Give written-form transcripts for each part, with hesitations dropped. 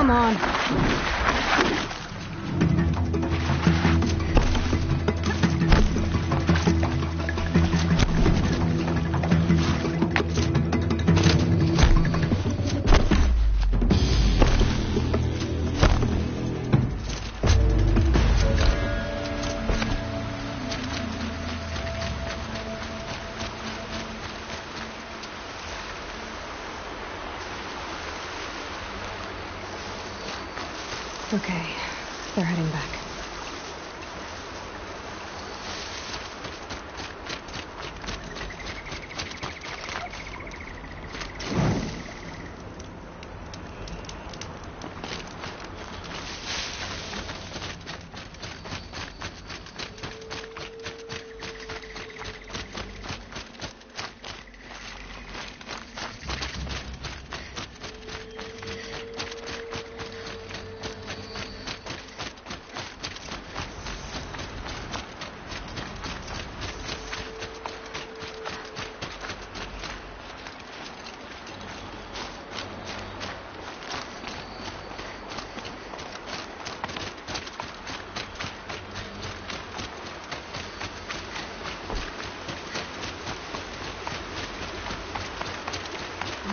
Come on. Okay, they're heading back.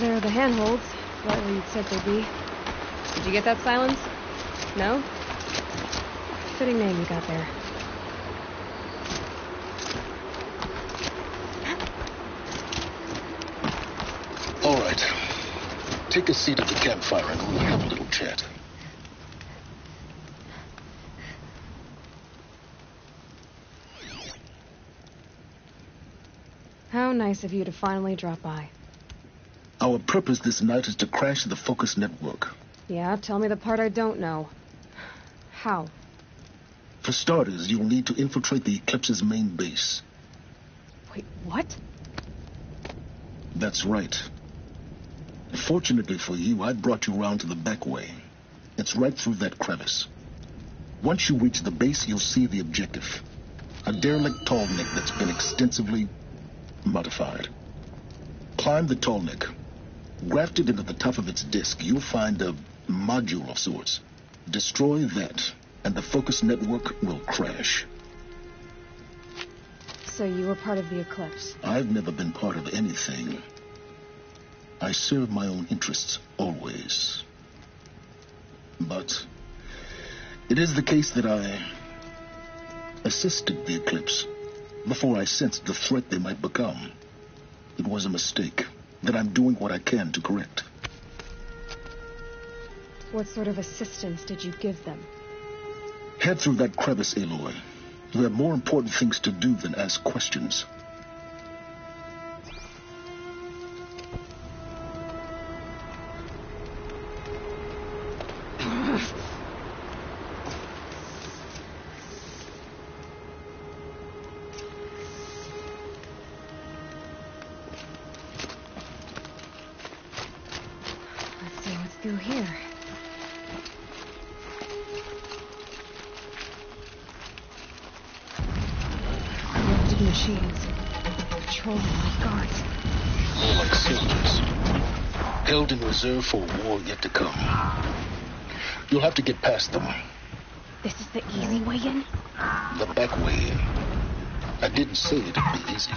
There are the handholds, right where you'd said they'd be. Did you get that, Silence? No? Fitting name you got there. All right. Take a seat at the campfire and we'll have a little chat. How nice of you to finally drop by. Our purpose this night is to crash the Focus network. Yeah, tell me the part I don't know. How? For starters, you'll need to infiltrate the Eclipse's main base. Wait, what? That's right. Fortunately for you, I brought you round to the back way. It's right through that crevice. Once you reach the base, you'll see the objective. A derelict tall neck that's been extensively modified. Climb the tall neck. Grafted into the top of its disk, you'll find a module of sorts. Destroy that, and the Focus network will crash. So you were part of the Eclipse? I've never been part of anything. I serve my own interests, always. But it is the case that I assisted the Eclipse before I sensed the threat they might become. It was a mistake that I'm doing what I can to correct. What sort of assistance did you give them? Head through that crevice, Aloy. You have more important things to do than ask questions. Let's see what's through here. Lifted machines. Patrolling like guards. More like soldiers. Held in reserve for a war yet to come. You'll have to get past them. This is the easy way in? The back way in. I didn't say it'd be easy.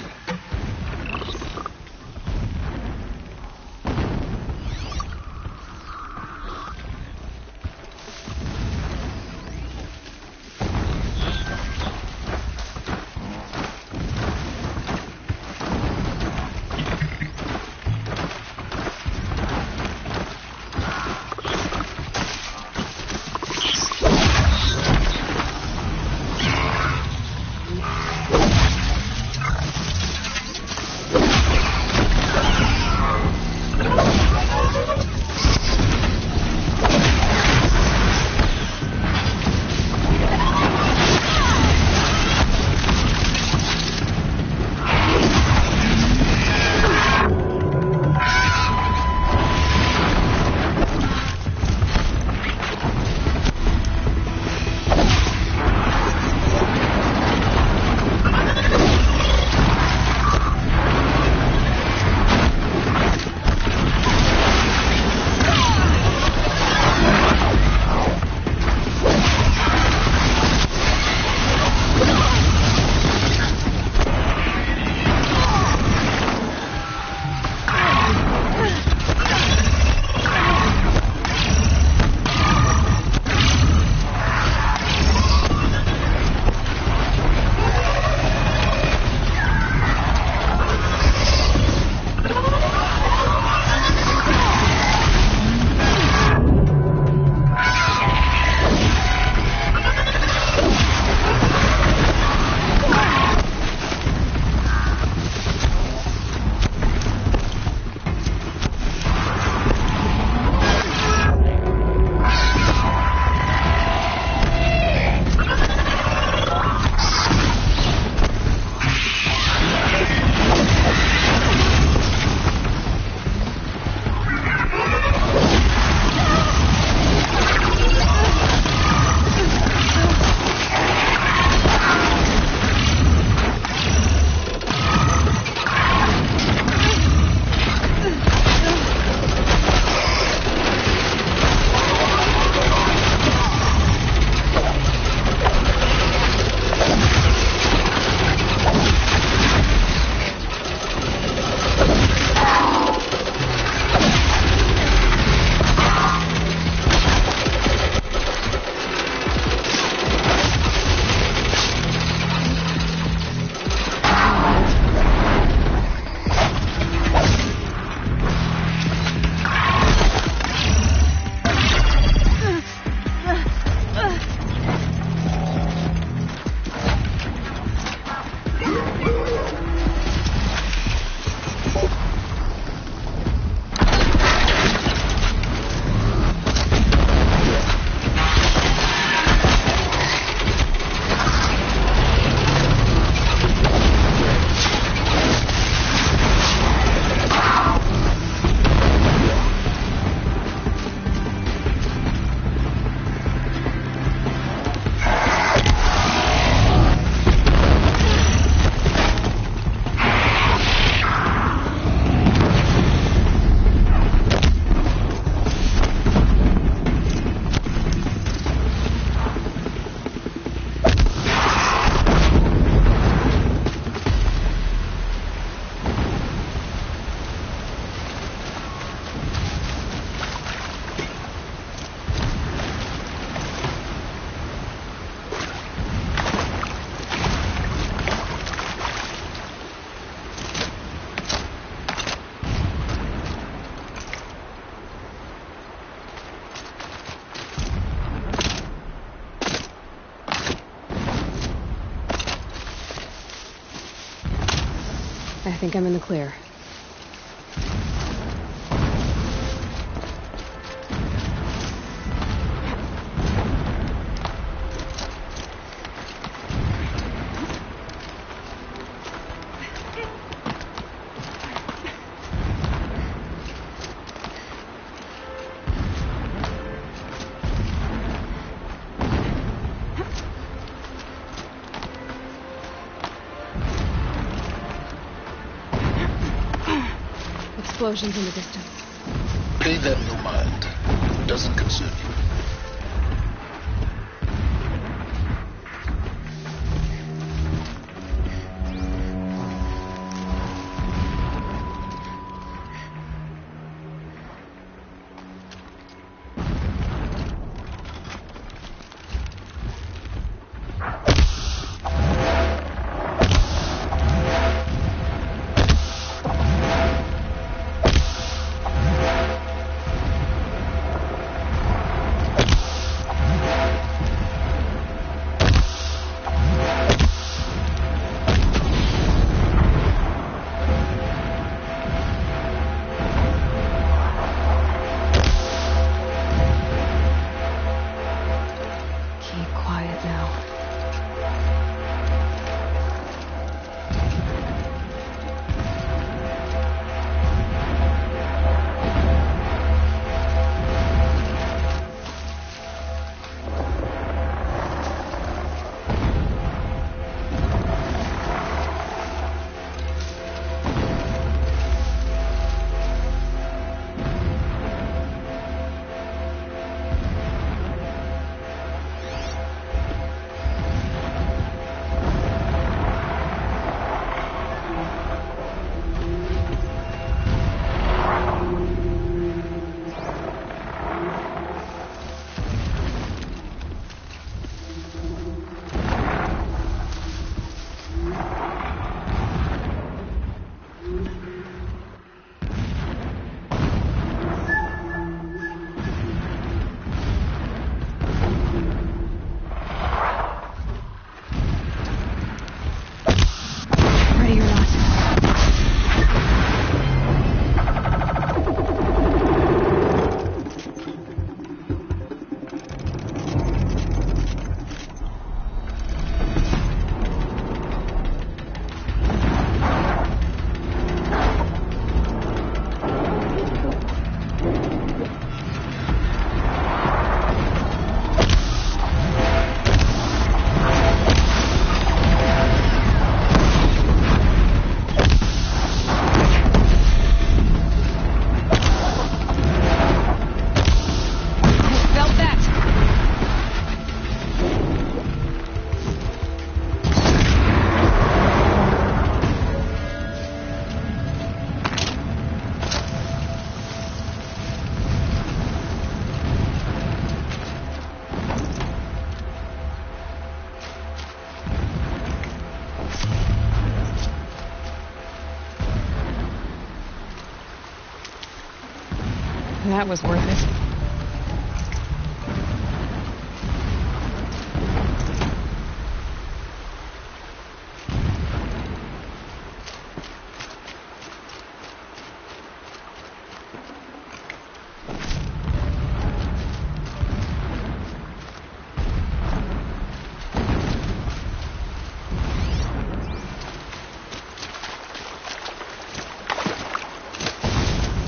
think I'm in the clear. Explosions in the distance. Pay them no mind. Doesn't concern you. That was worth it.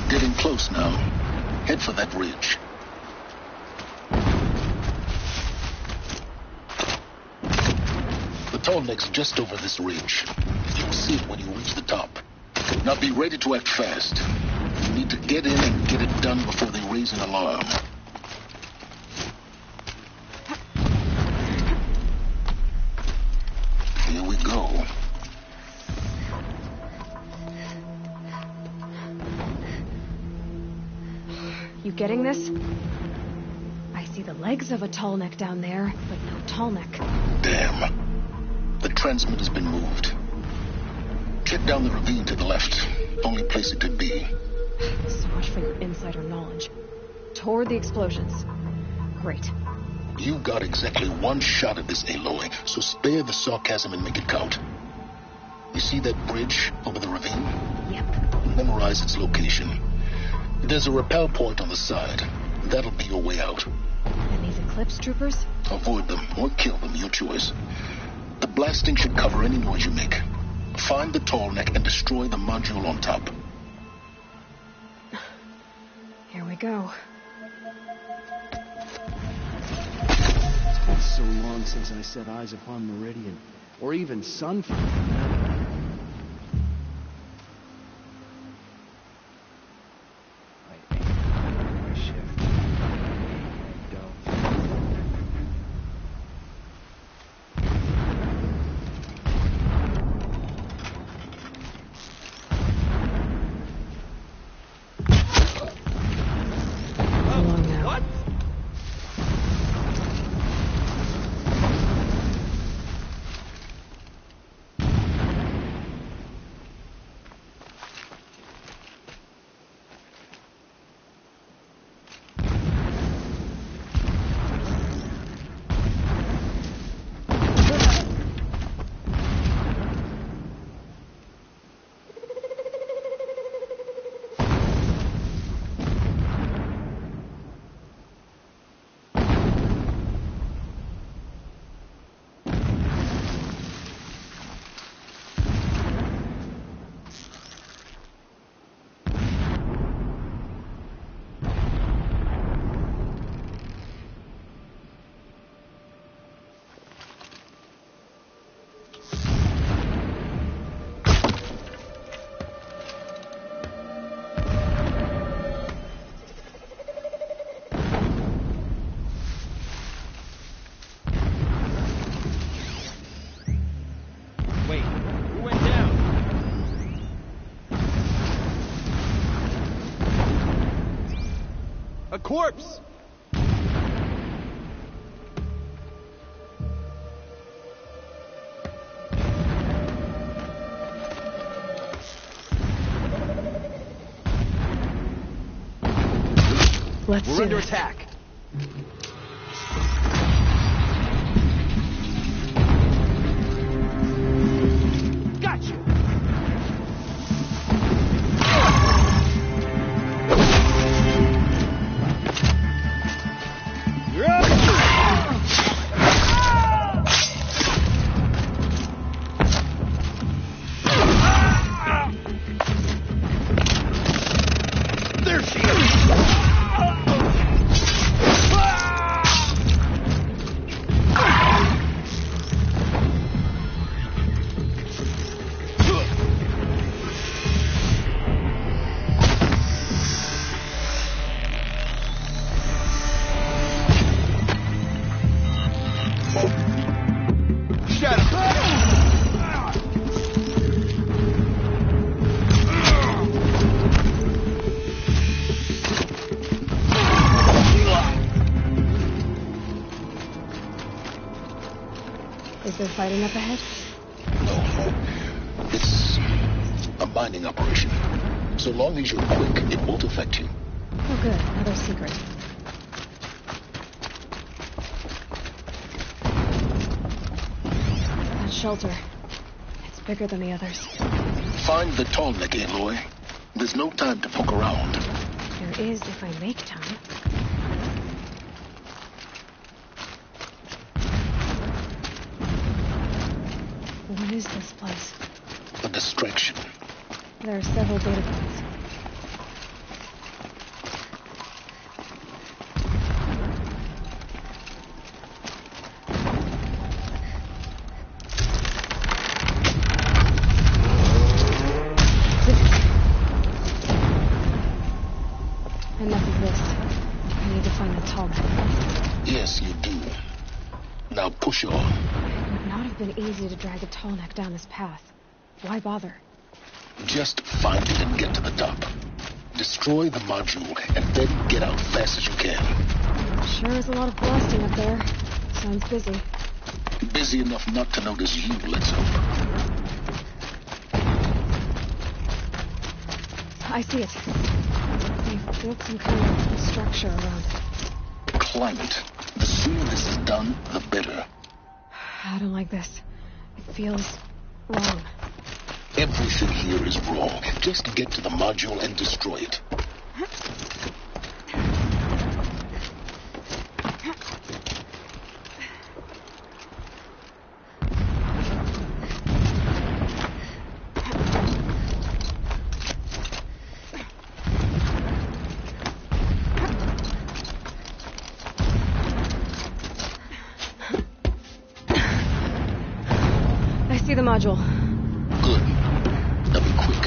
Getting close now. Head for that ridge. The tall neck's just over this ridge. You'll see it when you reach the top. Now be ready to act fast. You need to get in and get it done before they raise an alarm. Here we go. You getting this? I see the legs of a tall neck down there, but no tall neck. Damn. The transmitter's been moved. Check down the ravine to the left. Only place it could be. So much for your insider knowledge. Toward the explosions. Great. You got exactly one shot at this, Aloy, so spare the sarcasm and make it count. You see that bridge over the ravine? Yep. Memorize its location. There's a rappel point on the side. That'll be your way out. And these Eclipse troopers? Avoid them or kill them, your choice. The blasting should cover any noise you make. Find the tall neck and destroy the module on top. Here we go. It's been so long since I set eyes upon Meridian, or even Sun for that matter. My shift. Go. How long now? What? Wait, who went down? A corpse! Let's We're do under this. attack. Gotcha! You're up! There she is! Shut up! Is there fighting up ahead? No. It's a mining operation. So long as you're quick, it won't affect you. Oh, good. Another secret. That shelter. It's bigger than the others. Find the tall neck, Aloy. There's no time to poke around. There is if I make time. What is this place? A distraction. There are several data points. Enough of this. I need to find the tall man. Yes, you do. Now push on. It would not have been easy to drag a tall neck down this path. Why bother? Just find it and get to the top. Destroy the module and then get out fast as you can. Sure is a lot of blasting up there. Sounds busy. Busy enough not to notice you, let's hope. I see it. They've built some kind of structure around it. Climb it. The sooner this is done, the better. I don't like this. It feels wrong. Everything here is wrong. Just get to the module and destroy it. I see the module. Good. Now be quick.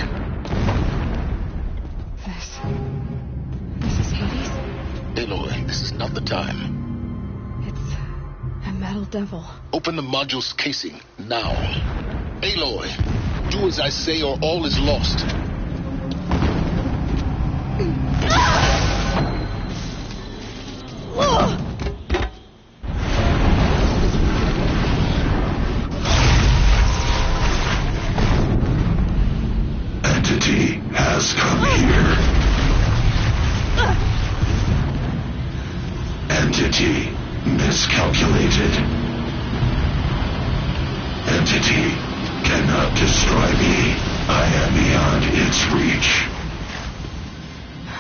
This is Hades? Aloy, this is not the time. It's a metal devil. Open the module's casing, now. Aloy, do as I say or all is lost. Entity has come here. Entity miscalculated. Entity cannot destroy me. I am beyond its reach.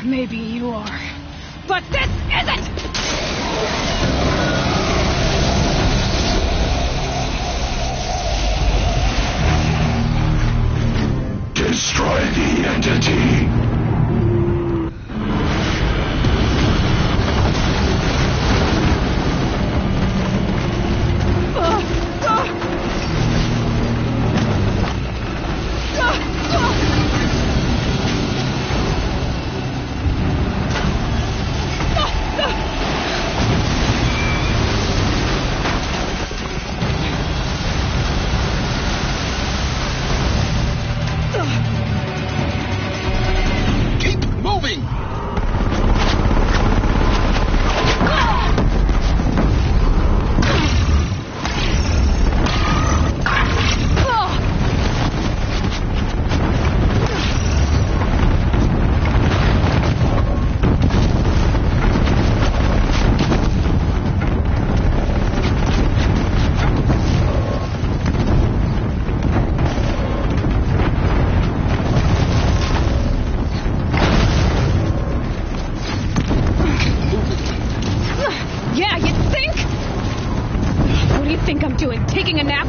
Maybe you are. But this isn't! Destroy the entity. Keep moving! Yeah, you think? What do you think I'm doing? Taking a nap?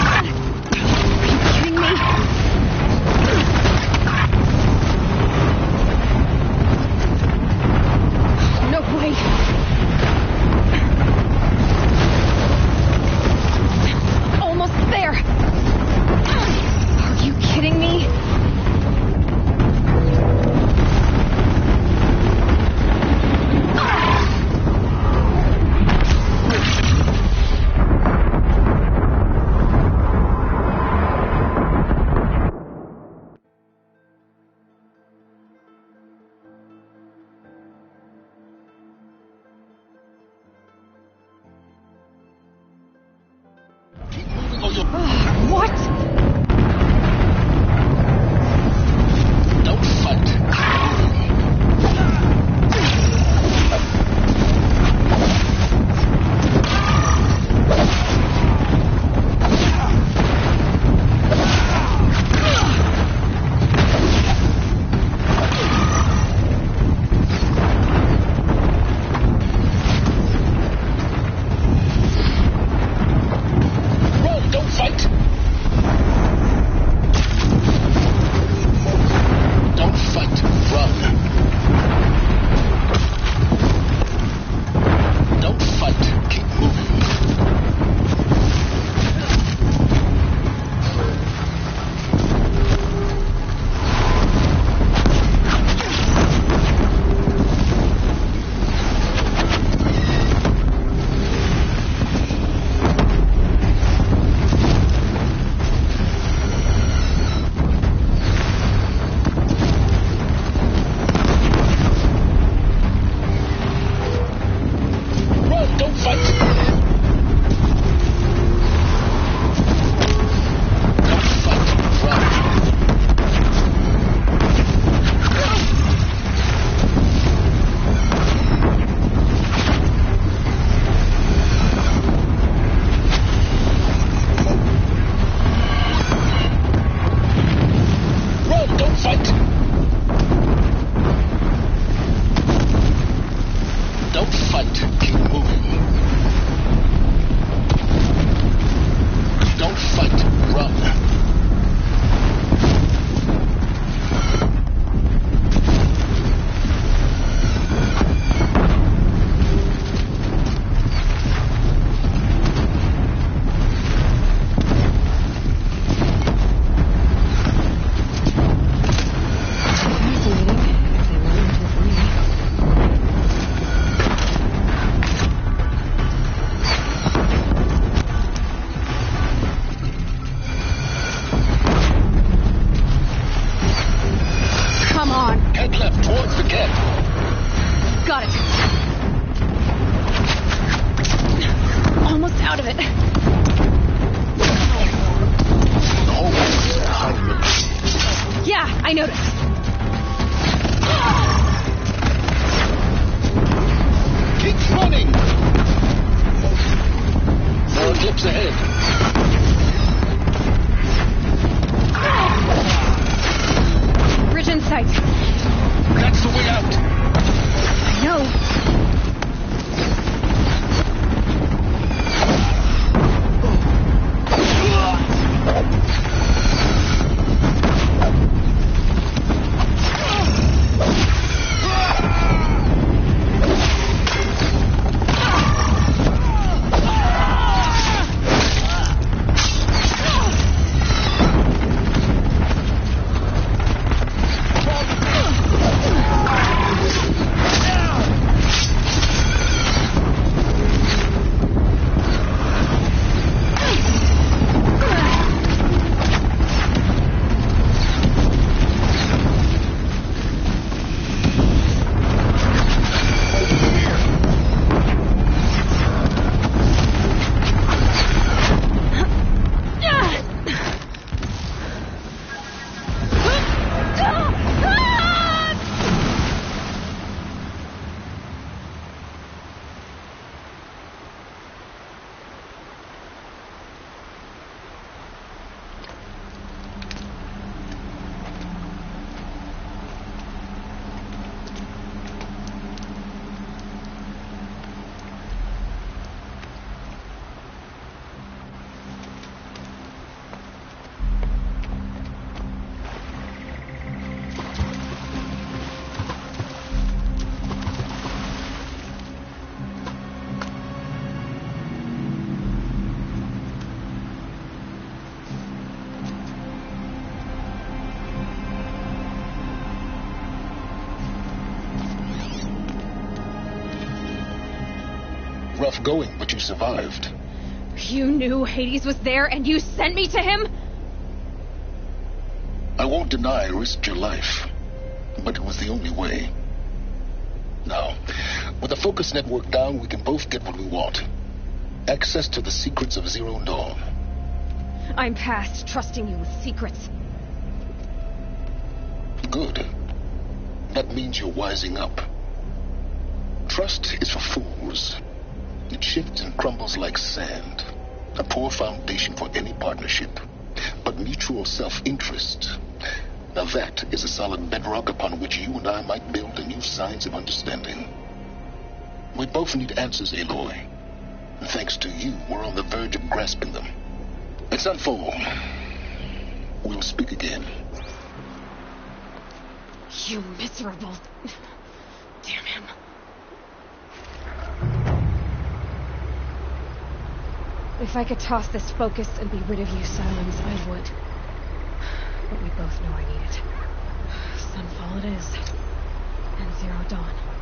Are you kidding me? No way. Almost there. steps ahead. Bridge in sight. That's the way out. I know. Rough going, but you survived. You knew Hades was there and you sent me to him? I won't deny I risked your life, but it was the only way. Now, with the focus network down, we can both get what we want. Access to the secrets of Zero Dawn. I'm past trusting you with secrets. Good. That means you're wising up. Trust is for fools. It shifts and crumbles like sand. A poor foundation for any partnership. But mutual self-interest, now that is a solid bedrock upon which you and I might build a new science of understanding. We both need answers, Aloy. And thanks to you, we're on the verge of grasping them. Let's unfold. We'll speak again. You miserable... Damn him. If I could toss this focus and be rid of you, Silence, I would. But we both know I need it. Sunfall it is. And Zero Dawn.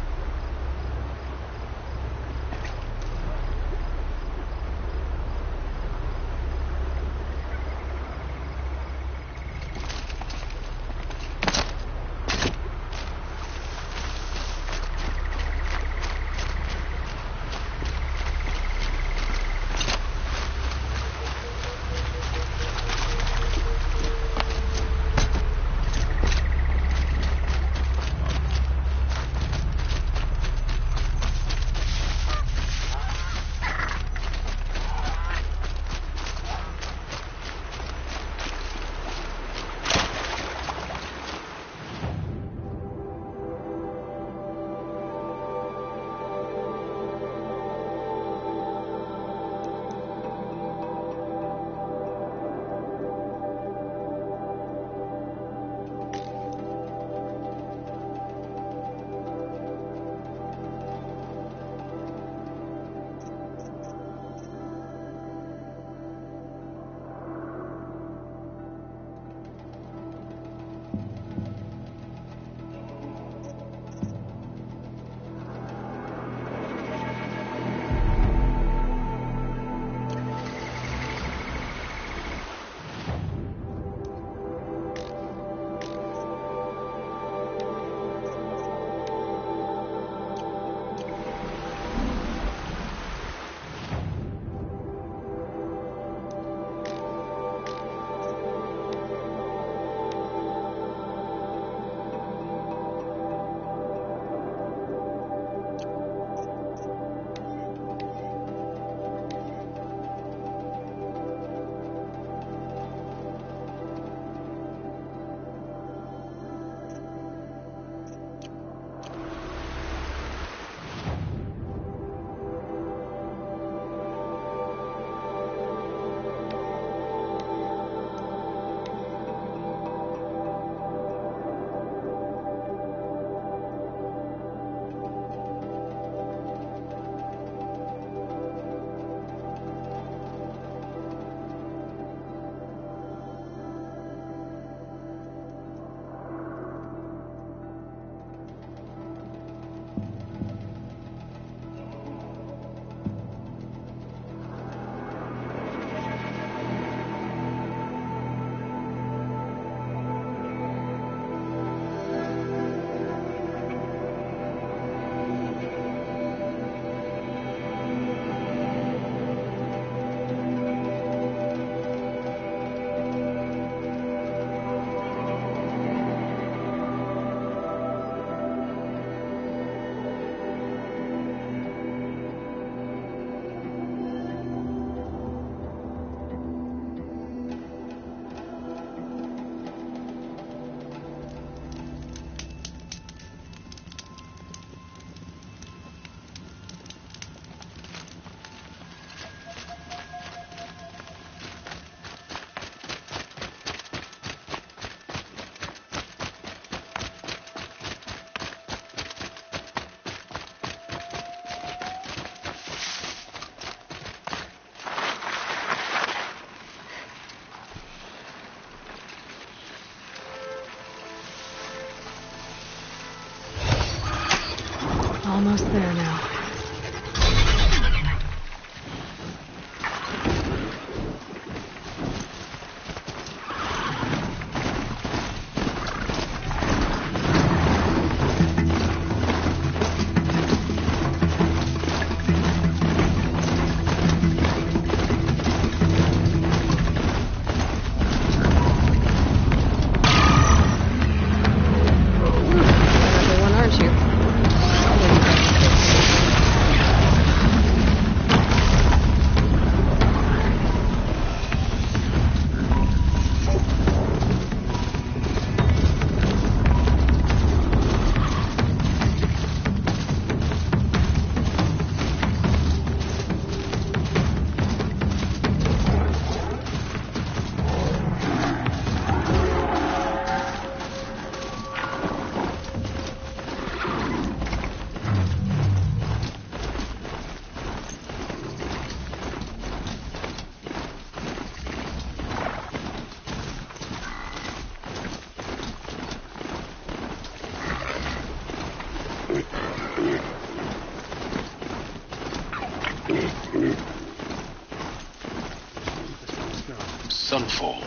Sunfall.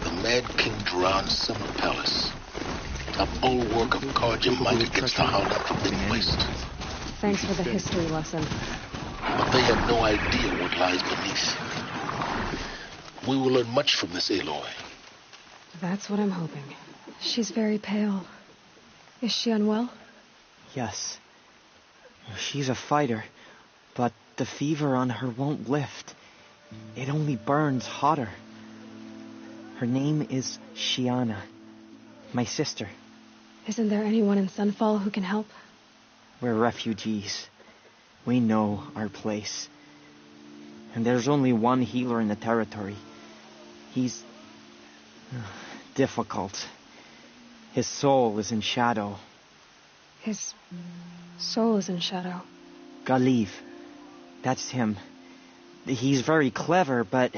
The Mad King Duran's summer palace. A bulwark of Carja might against the Howling Forbidden Waste. Thanks for the history lesson. But they have no idea what lies beneath. We will learn much from this Aloy. That's what I'm hoping. She's very pale. Is she unwell? Yes. She's a fighter, but the fever on her won't lift. It only burns hotter. Her name is Shiana, my sister. Isn't there anyone in Sunfall who can help? We're refugees. We know our place. And there's only one healer in the territory. He's difficult. His soul is in shadow. His soul is in shadow. Galiv. That's him. He's very clever, but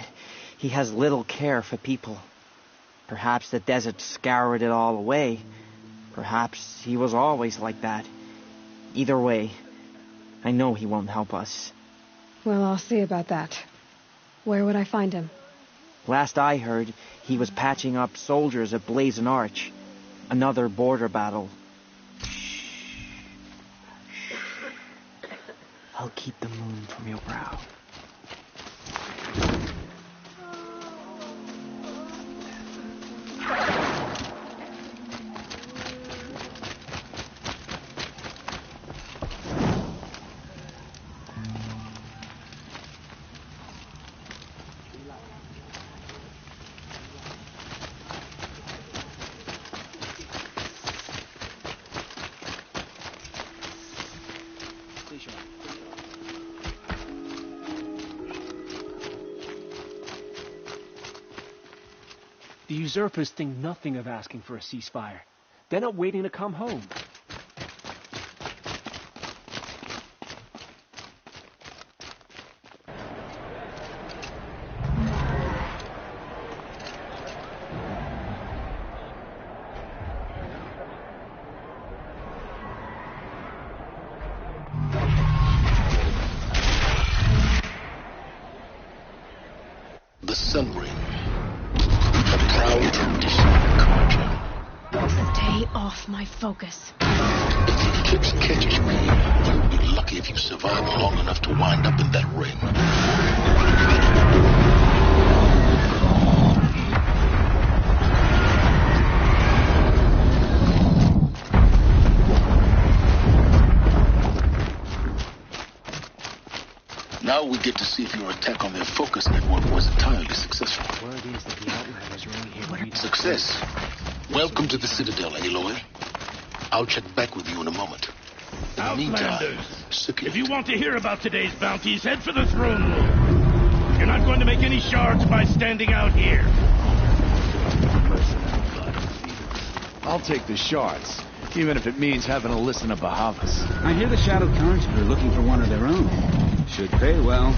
he has little care for people. Perhaps the desert scoured it all away. Perhaps he was always like that. Either way, I know he won't help us. Well, I'll see about that. Where would I find him? Last I heard, he was patching up soldiers at Blazon Arch. Another border battle. I'll keep the moon from your brow. The usurpers think nothing of asking for a ceasefire. They're not waiting to come home. The Sun Ring. A proud tradition of Carja. Stay off my focus. If the eclipse catches me, you'll be lucky if you survive long enough to wind up in that ring. Now we get to see if your attack on their focus network was entirely successful. Word is that the Outriders are in here. Success. Welcome to the Citadel, Aloy. I'll check back with you in a moment. In the meantime, Outlanders, circulate. if you want to hear about today's bounties, head for the throne room. You're not going to make any shards by standing out here. I'll take the shards, even if it means having to listen to Bahavas. I hear the Shadow Carja are looking for one of their own. Should pay well.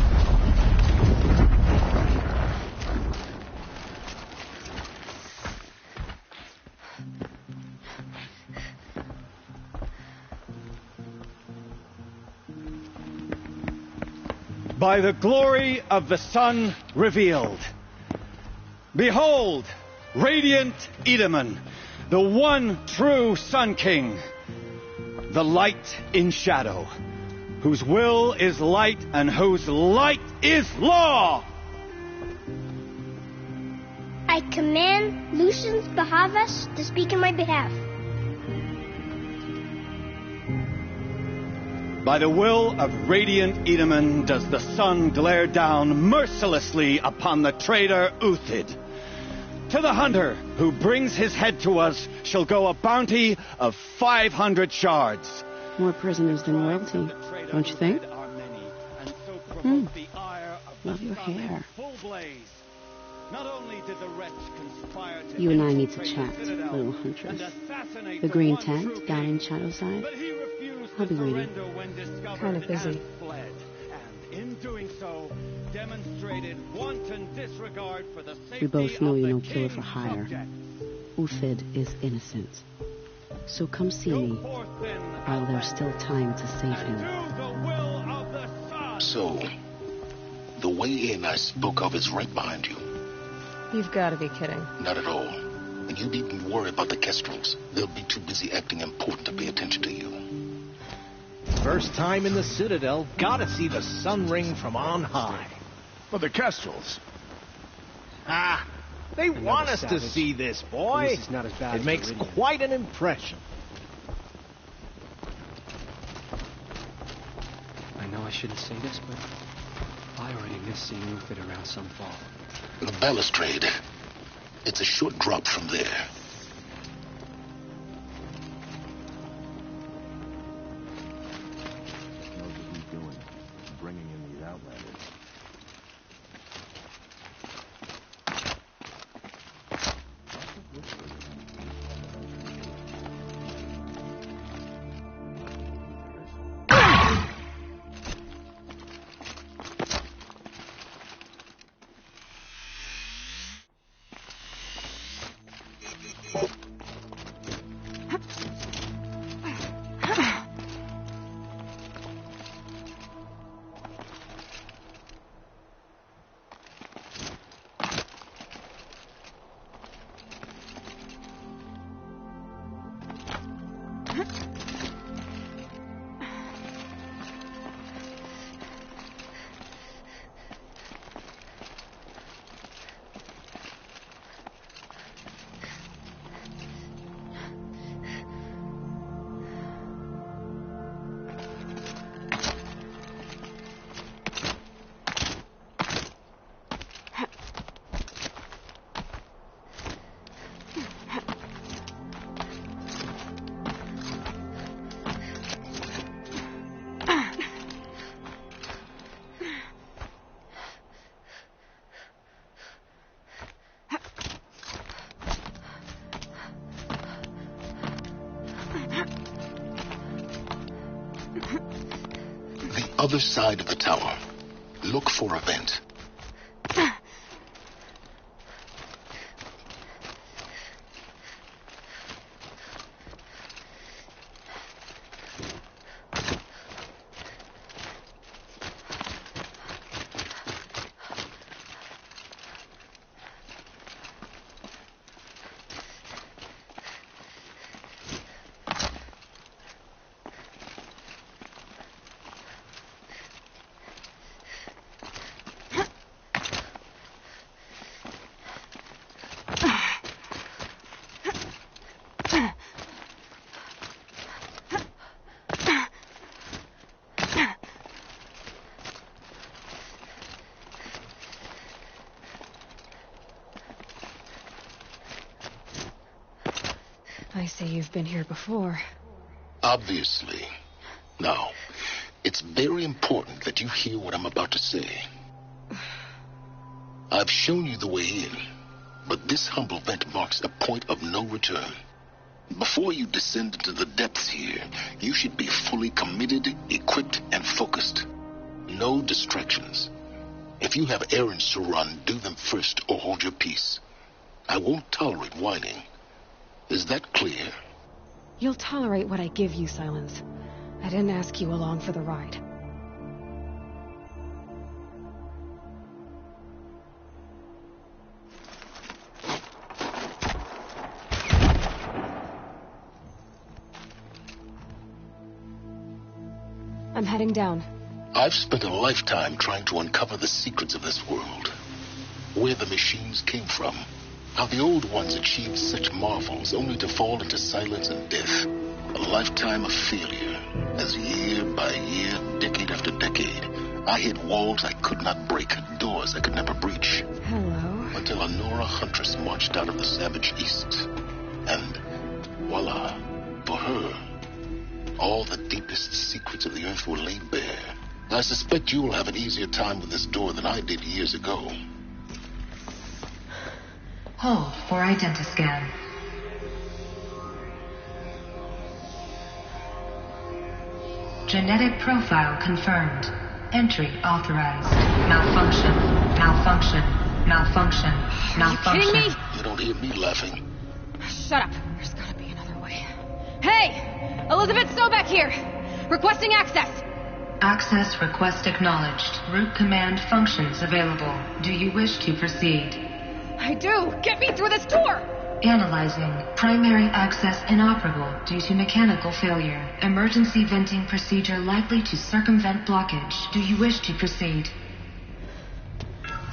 By the glory of the sun revealed. Behold, radiant Edaman, the one true Sun King, the light in shadow, whose will is light and whose light is law. I command Lucius Bahavas to speak in my behalf. By the will of radiant Edaman does the sun glare down mercilessly upon the traitor Uthid. To the hunter who brings his head to us shall go a bounty of 500 shards. More prisoners than royalty, don't you think? Love your hair. You and I need to chat, little huntress. The green tent down in Shadowside. I'll be waiting. Kind of busy. We both know you're no killer for hire. Uthid is innocent. So come see me while there's still time to save him. So, the way in I spoke of is right behind you. You've got to be kidding. Not at all. And you needn't worry about the Kestrels. They'll be too busy acting important to pay attention to you. First time in the Citadel, gotta see the sun ring from on high. For the Kestrels. Ah, they want us to see this, boy. This is not as bad it as makes Meridian. quite an impression. I know I shouldn't say this, but I already miss seeing Ufid around Sunfall. The balustrade. It's a short drop from there. Bringing in these outlanders. The other side of the tower. Look for a vent. I see you've been here before. Obviously. Now, it's very important that you hear what I'm about to say. I've shown you the way in, but this humble vent marks a point of no return. Before you descend into the depths here, you should be fully committed, equipped, and focused. No distractions. If you have errands to run, do them first or hold your peace. I won't tolerate whining. Is that clear? You'll tolerate what I give you, Silence. I didn't ask you along for the ride. I'm heading down. I've spent a lifetime trying to uncover the secrets of this world. Where the machines came from. How the old ones achieved such marvels only to fall into silence and death. A lifetime of failure, as year by year, decade after decade, I hit walls I could not break, doors I could never breach. Hello. Until a Nora huntress marched out of the savage east. And voila, for her, all the deepest secrets of the earth were laid bare. I suspect you'll have an easier time with this door than I did years ago. Hold for identiscan. Genetic profile confirmed. Entry authorized. Malfunction. Malfunction. Malfunction. Malfunction. Are you kidding me? You don't hear me laughing. Shut up. There's gotta be another way. Hey! Elizabeth Sobek here! Requesting access! Access request acknowledged. Root command functions available. Do you wish to proceed? I do! Get me through this door! Analyzing. Primary access inoperable due to mechanical failure. Emergency venting procedure likely to circumvent blockage. Do you wish to proceed?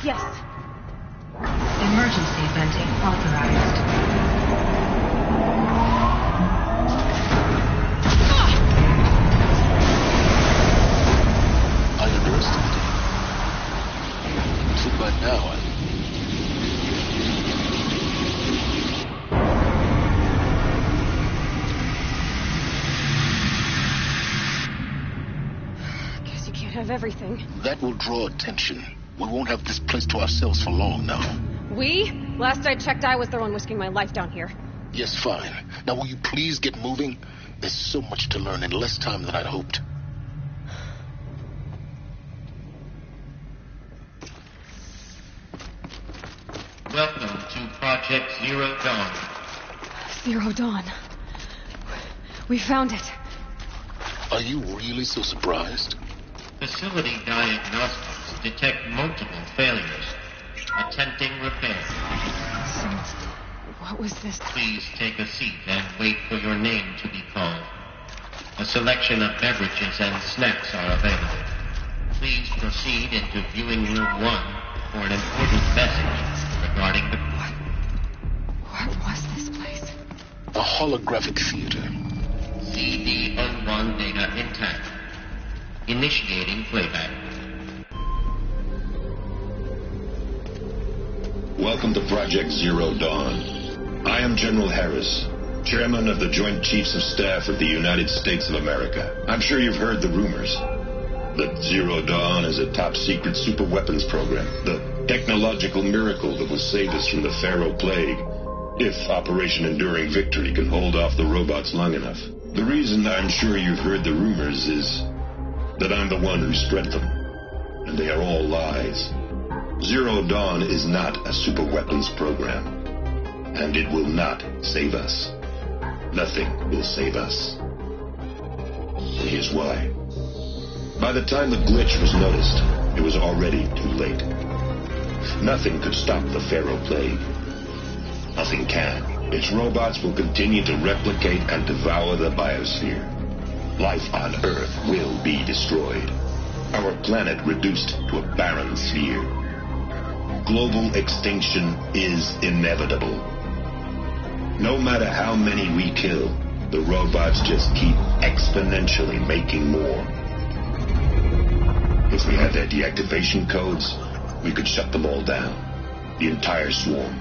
Yes. Emergency venting authorized. I underestimated. So by now, Guess you can't have everything. that will draw attention. We won't have this place to ourselves for long now. We? Last I checked, I was the one risking my life down here. Yes, fine. Now will you please get moving? There's so much to learn in less time than I'd hoped. Welcome to Project Zero Dawn. Zero Dawn. We found it. Are you really so surprised? Facility diagnostics detect multiple failures. Attempting repair. So, what was this? Please take a seat and wait for your name to be called. A selection of beverages and snacks are available. Please proceed into viewing room 1 for an important message regarding the... What was this place? A holographic theater. CD01 data intact. Initiating playback. Welcome to Project Zero Dawn. I am General Harris, Chairman of the Joint Chiefs of Staff of the United States of America. I'm sure you've heard the rumors that Zero Dawn is a top-secret superweapons program, the technological miracle that will save us from the Pharaoh Plague, if Operation Enduring Victory can hold off the robots long enough. The reason I'm sure you've heard the rumors is that I'm the one who spread them, and they are all lies. Zero Dawn is not a superweapons program, and it will not save us. Nothing will save us. And here's why. By the time the glitch was noticed, it was already too late. Nothing could stop the Pharaoh Plague. Nothing can. Its robots will continue to replicate and devour the biosphere. Life on Earth will be destroyed. Our planet reduced to a barren sphere. Global extinction is inevitable. No matter how many we kill, the robots just keep exponentially making more. If we had their deactivation codes, we could shut them all down. The entire swarm.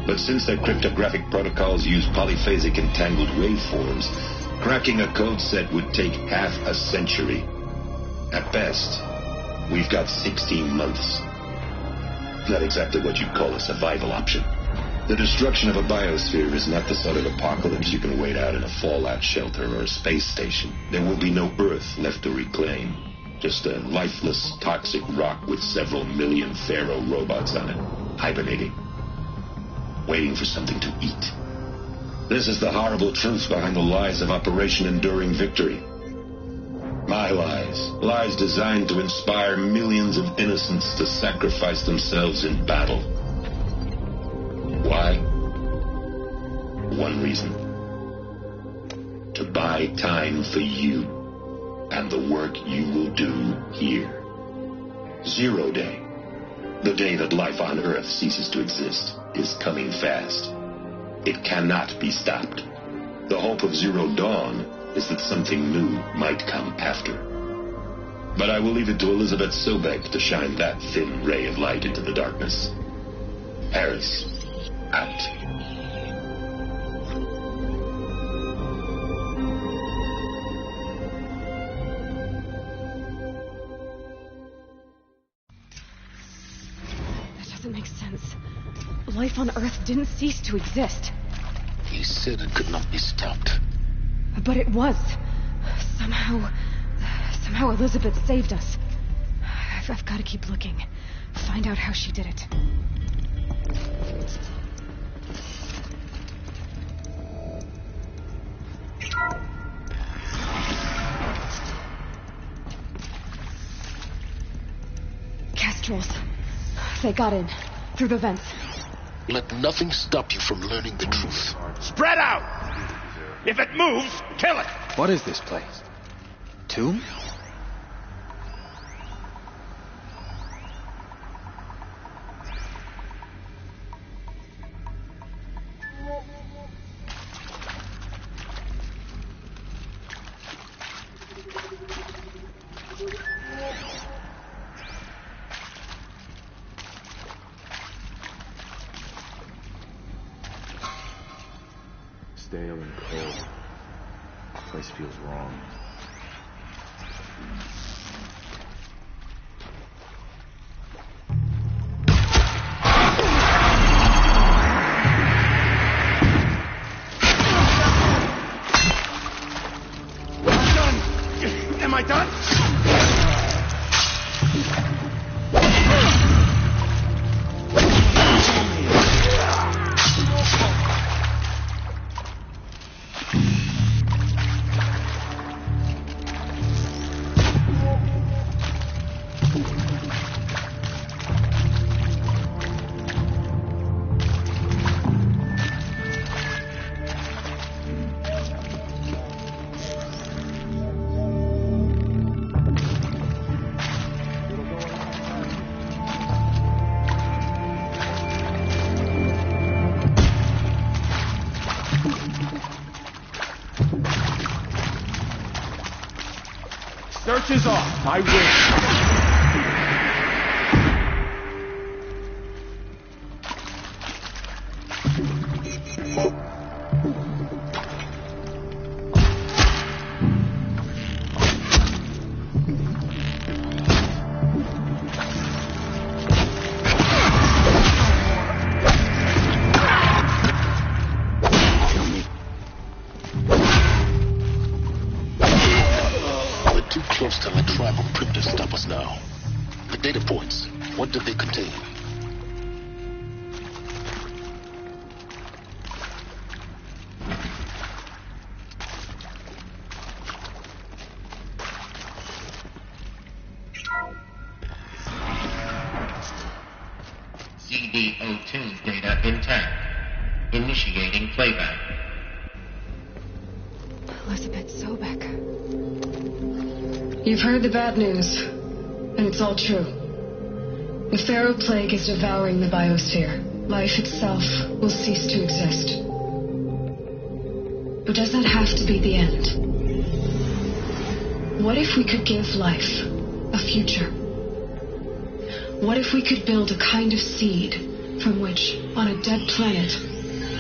But since their cryptographic protocols use polyphasic entangled waveforms, cracking a code set would take half a century. At best, we've got 16 months. Not exactly what you'd call a survival option. The destruction of a biosphere is not the sort of apocalypse you can wait out in a fallout shelter or a space station. There will be no Earth left to reclaim. Just a lifeless, toxic rock with several million Pharaoh robots on it, hibernating, waiting for something to eat. This is the horrible truth behind the lies of Operation Enduring Victory. My lies. Lies designed to inspire millions of innocents to sacrifice themselves in battle. Why? One reason. To buy time for you and the work you will do here. Zero Day, the day that life on Earth ceases to exist, is coming fast. It cannot be stopped. The hope of Zero Dawn is that something new might come after. But I will leave it to Elizabeth Sobek to shine that thin ray of light into the darkness. Harris, out. That doesn't make sense. Life on Earth didn't cease to exist. He said it could not be stopped. But it was. Somehow Elizabeth saved us. I've got to keep looking. Find out how she did it. Kestrels. They got in. Through the vents. Let nothing stop you from learning the truth. Spread out! If it moves, kill it! What is this place? Tomb? Stale and cold. The place feels wrong. I'm done! Am I done? Search is off. I win. Too close to let tribal primitives stop us now. The data points, what did they contain? CD02 data intact. Initiating playback. Elizabeth Sobek. You've heard the bad news, and it's all true. The Pharaoh Plague is devouring the biosphere. Life itself will cease to exist. But does that have to be the end? What if we could give life a future? What if we could build a kind of seed from which, on a dead planet,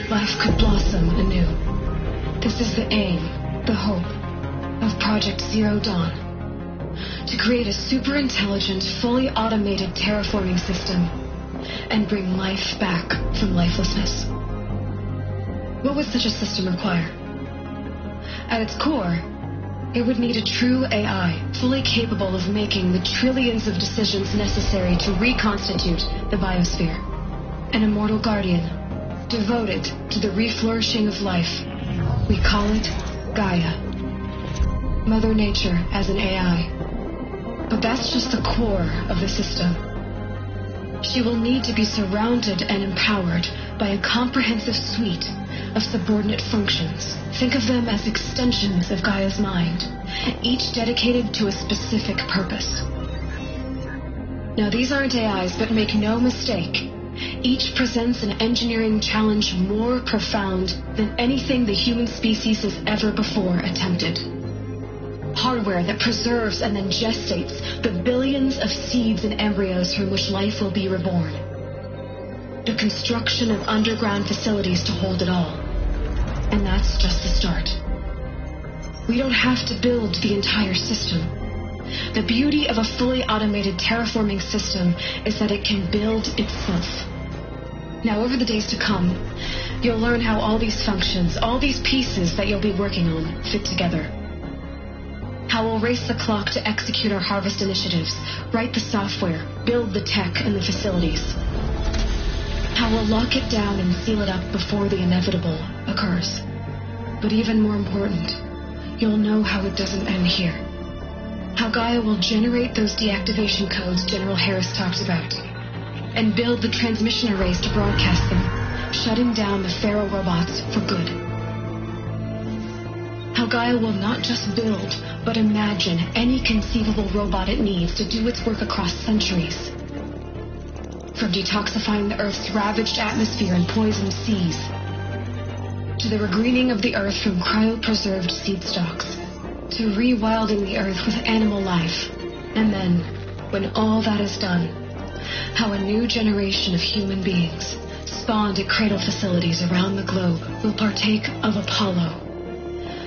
life could blossom anew? This is the aim, the hope, of Project Zero Dawn. To create a super-intelligent, fully automated terraforming system and bring life back from lifelessness. What would such a system require? At its core, it would need a true AI, fully capable of making the trillions of decisions necessary to reconstitute the biosphere. An immortal guardian, devoted to the reflourishing of life. We call it Gaia. Mother Nature as an AI. But that's just the core of the system. She will need to be surrounded and empowered by a comprehensive suite of subordinate functions. Think of them as extensions of Gaia's mind, each dedicated to a specific purpose. Now, these aren't AIs, but make no mistake, each presents an engineering challenge more profound than anything the human species has ever before attempted. Hardware that preserves and then gestates the billions of seeds and embryos from which life will be reborn. The construction of underground facilities to hold it all. And that's just the start. We don't have to build the entire system. The beauty of a fully automated terraforming system is that it can build itself. Now, over the days to come, you'll learn how all these functions, all these pieces that you'll be working on, fit together. How we'll race the clock to execute our harvest initiatives, write the software, build the tech and the facilities. How we'll lock it down and seal it up before the inevitable occurs. But even more important, you'll know how it doesn't end here. How Gaia will generate those deactivation codes General Harris talked about. and build the transmission arrays to broadcast them, shutting down the Pharaoh robots for good. How Gaia will not just build, but imagine any conceivable robot it needs to do its work across centuries. From detoxifying the Earth's ravaged atmosphere and poisoned seas, to the regreening of the Earth from cryopreserved seed stalks, to rewilding the Earth with animal life. And then, when all that is done, how a new generation of human beings, spawned at cradle facilities around the globe, will partake of Apollo,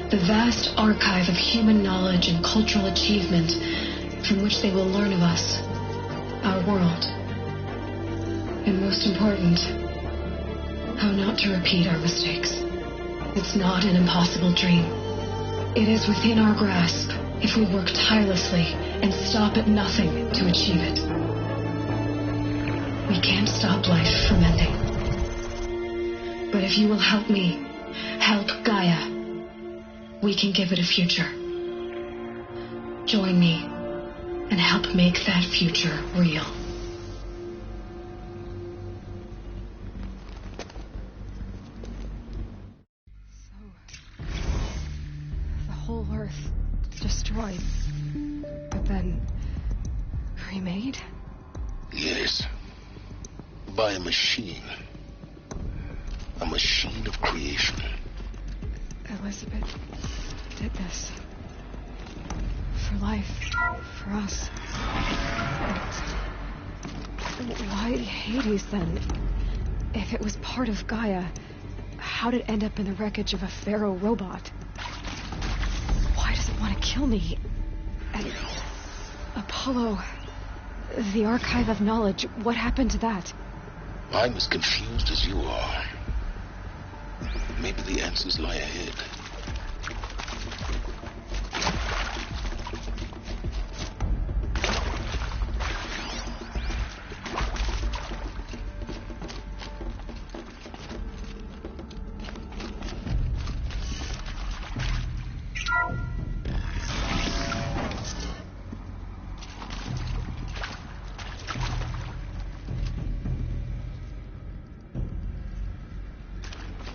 the vast archive of human knowledge and cultural achievement from which they will learn of us, our world, and most important, how not to repeat our mistakes. It's not an impossible dream. It is within our grasp if we work tirelessly and stop at nothing to achieve it. We can't stop life from ending. But if you will help me, help Gaia, we can give it a future. Join me and help make that future real. Whole Earth destroyed, but then remade? Yes. By a machine. A machine of creation. Elizabeth did this. For life. For us. But why Hades then? If it was part of Gaia, how did it end up in the wreckage of a Pharaoh robot? Want to kill me? And Apollo, the archive of knowledge, what happened to that? I'm as confused as you are. Maybe the answers lie ahead.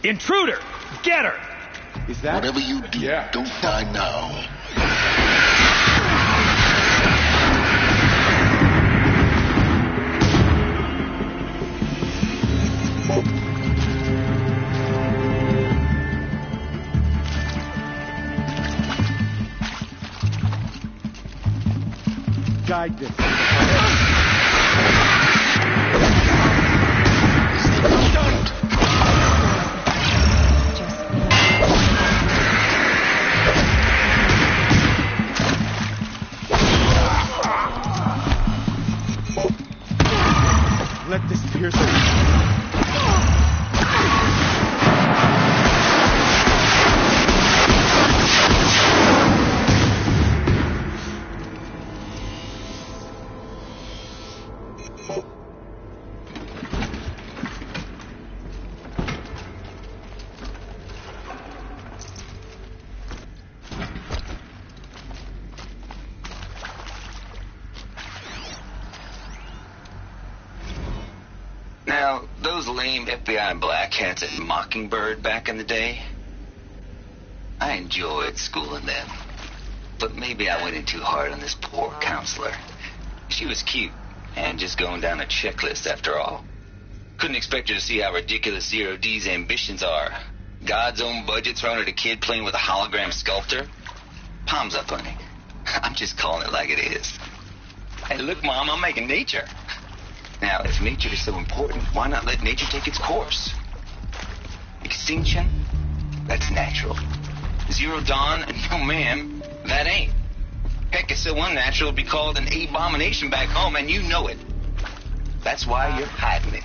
Intruder! Get her! Is that... Whatever you do, don't die now. Guide this. Let this pierce her. Now, those lame FBI black hats at Mockingbird back in the day, I enjoyed schooling them. But maybe I went in too hard on this poor counselor. She was cute, and just going down a checklist after all. Couldn't expect her to see how ridiculous Zero D's ambitions are. God's own budget thrown at a kid playing with a hologram sculptor? Palms up, honey. I'm just calling it like it is. Hey, look, Mom, I'm making nature. Now, if nature is so important, why not let nature take its course? Extinction? That's natural. Zero Dawn? No, ma'am, that ain't. Heck, it's so unnatural it'd be called an abomination back home, and you know it. That's why you're hiding it.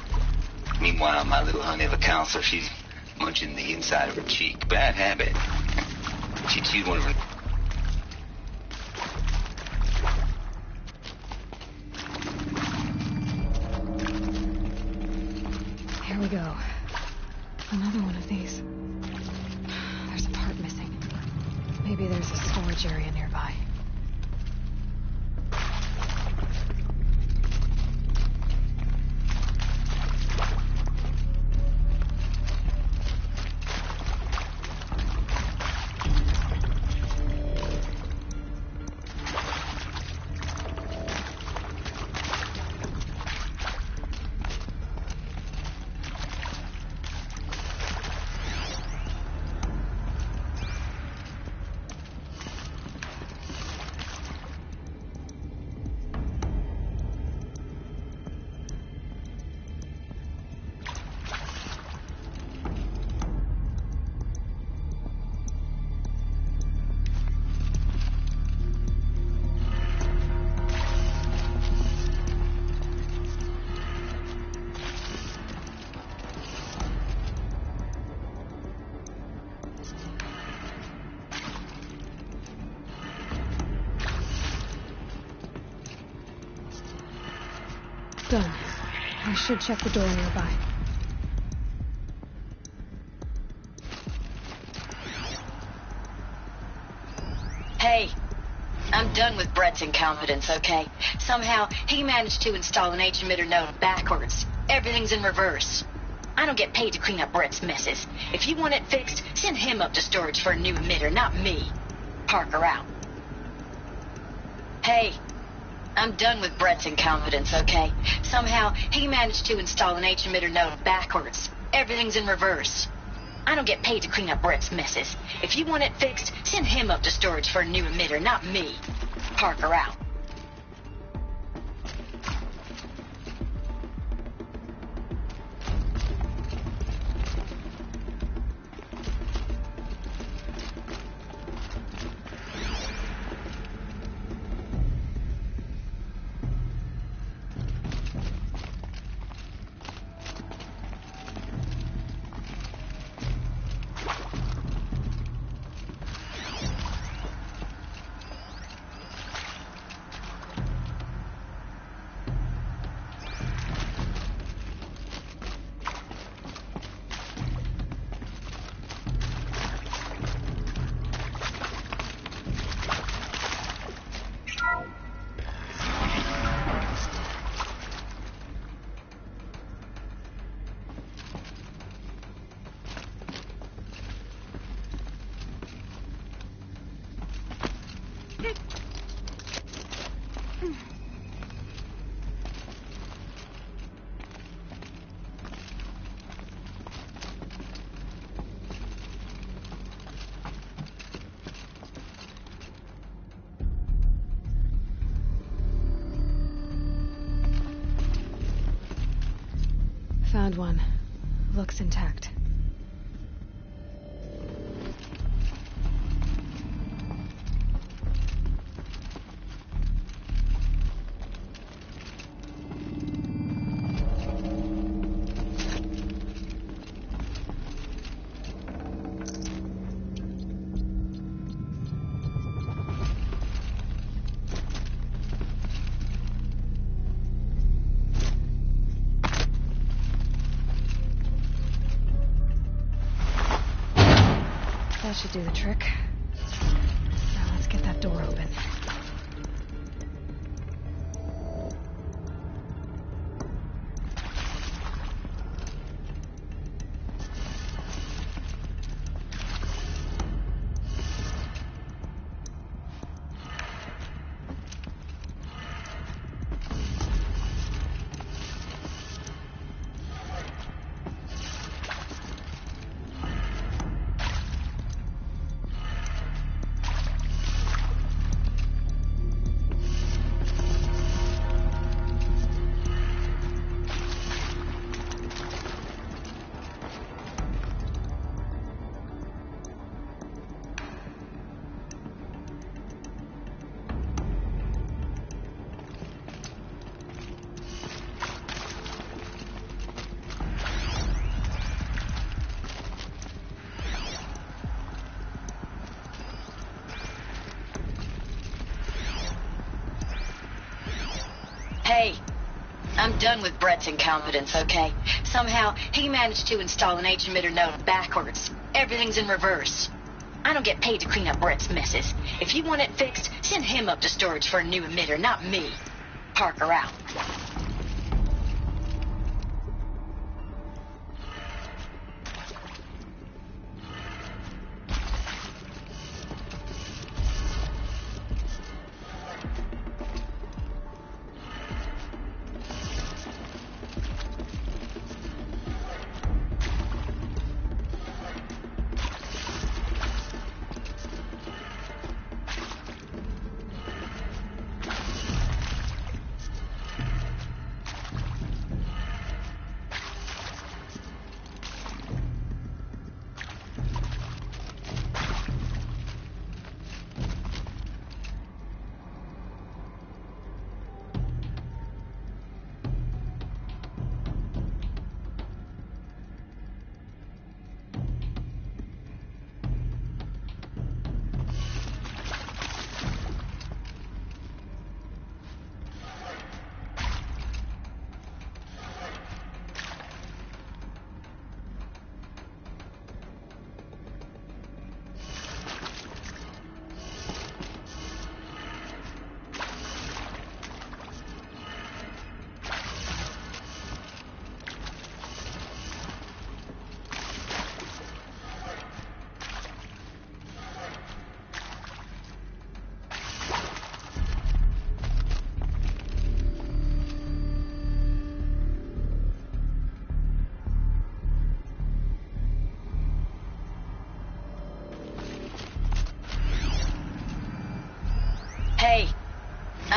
Meanwhile, my little honey of a counselor, she's munching the inside of her cheek. Bad habit. She chewed one of her... Here we go. Another one of these. There's a part missing. Maybe there's a storage area nearby. Done. I should check the door nearby. Hey, I'm done with Brett's incompetence, okay? Somehow, he managed to install an H-emitter node backwards. Everything's in reverse. I don't get paid to clean up Brett's messes. If you want it fixed, send him up to storage for a new emitter, not me. Parker out. Hey, I'm done with Brett's incompetence, okay? Somehow, he managed to install an H-emitter node backwards. Everything's in reverse. I don't get paid to clean up Brett's messes. If you want it fixed, send him up to storage for a new emitter, not me. Parker out. Found one. Looks intact. That should do the trick. Now let's get that door open. Hey, I'm done with Brett's incompetence, okay? Somehow, he managed to install an H-emitter node backwards. Everything's in reverse. I don't get paid to clean up Brett's messes. If you want it fixed, send him up to storage for a new emitter, not me. Parker out.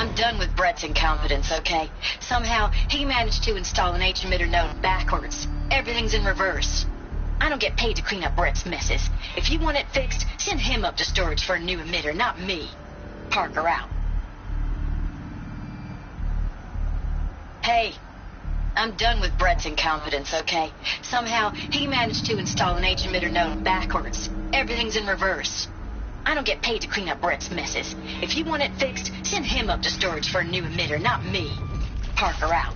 I'm done with Brett's incompetence, okay? Somehow, he managed to install an H-emitter node backwards. Everything's in reverse. I don't get paid to clean up Brett's messes. If you want it fixed, send him up to storage for a new emitter, not me. Parker out. Hey, I'm done with Brett's incompetence, okay? Somehow, he managed to install an H-emitter node backwards. Everything's in reverse. I don't get paid to clean up Brett's messes. If you want it fixed, send him up to storage for a new emitter, not me. Parker out.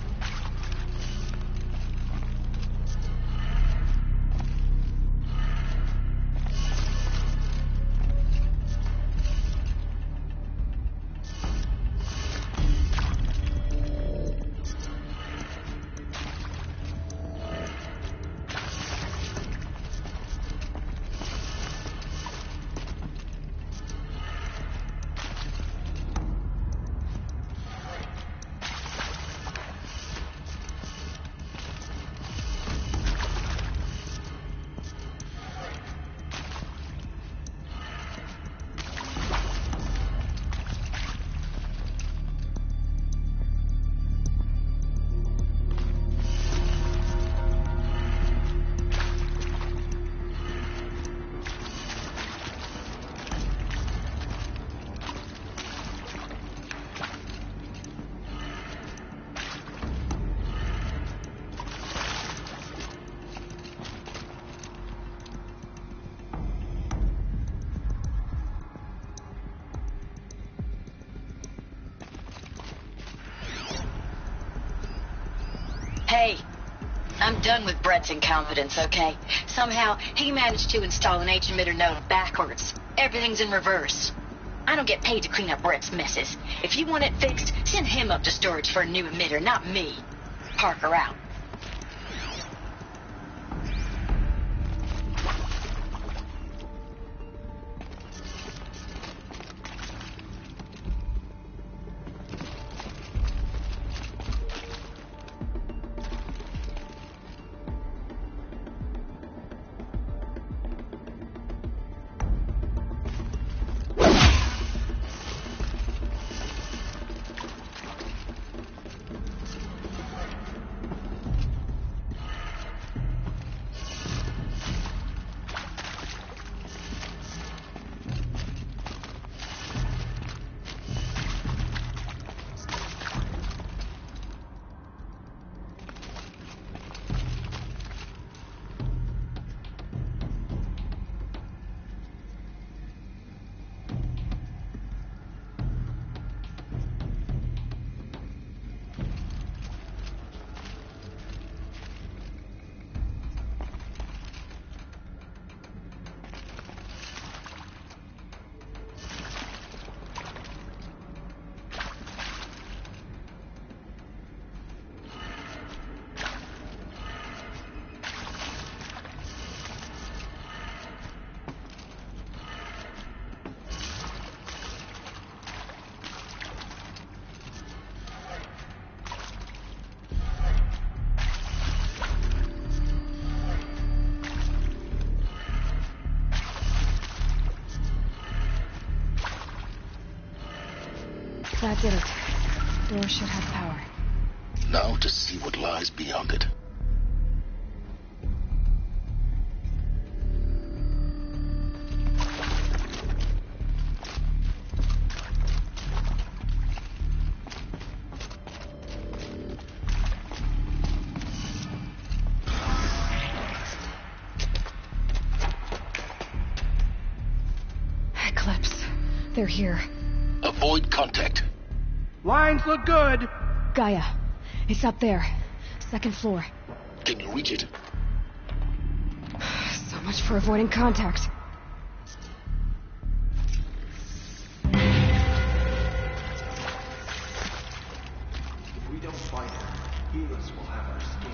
Hey, I'm done with Brett's incompetence, okay? Somehow, he managed to install an H-emitter node backwards. Everything's in reverse. I don't get paid to clean up Brett's messes. If you want it fixed, send him up to storage for a new emitter, not me. Parker out. That did it. The door should have power. Now to see what lies beyond it. Eclipse. They're here. Avoid contact. Lines look good. Gaia. It's up there. Second floor. Can you reach it? So much for avoiding contact. If we don't find her, Helis will have our skins.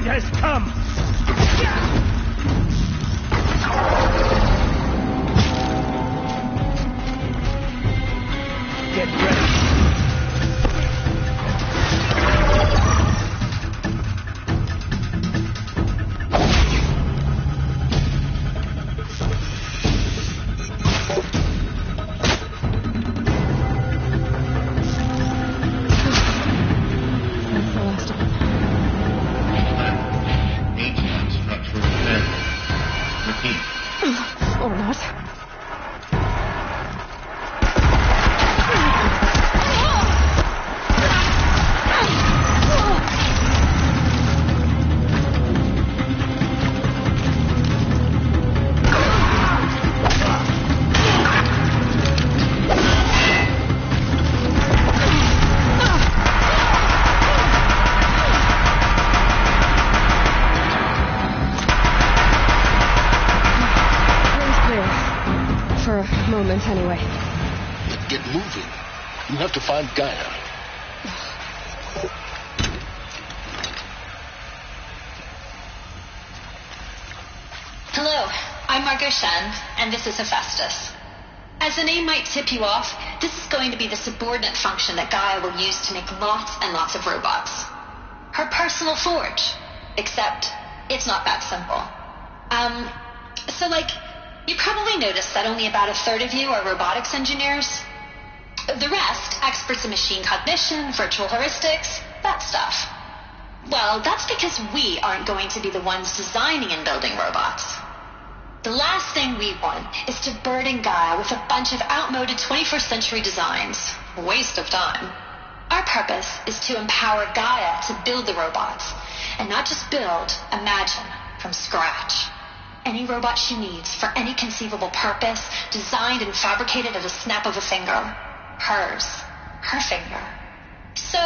has come! Get ready! Or not. Anyway. Get moving. You have to find Gaia. Hello, I'm Margot Shen, and this is Hephaestus. As the name might tip you off, this is going to be the subordinate function that Gaia will use to make lots and lots of robots. Her personal forge. Except, it's not that simple. You probably noticed that only about a third of you are robotics engineers. The rest, experts in machine cognition, virtual heuristics, that stuff. Well, that's because we aren't going to be the ones designing and building robots. The last thing we want is to burden Gaia with a bunch of outmoded 21st century designs. A waste of time. Our purpose is to empower Gaia to build the robots, and not just build, imagine, from scratch. Any robot she needs for any conceivable purpose, designed and fabricated at a snap of a finger. Hers. Her finger. So,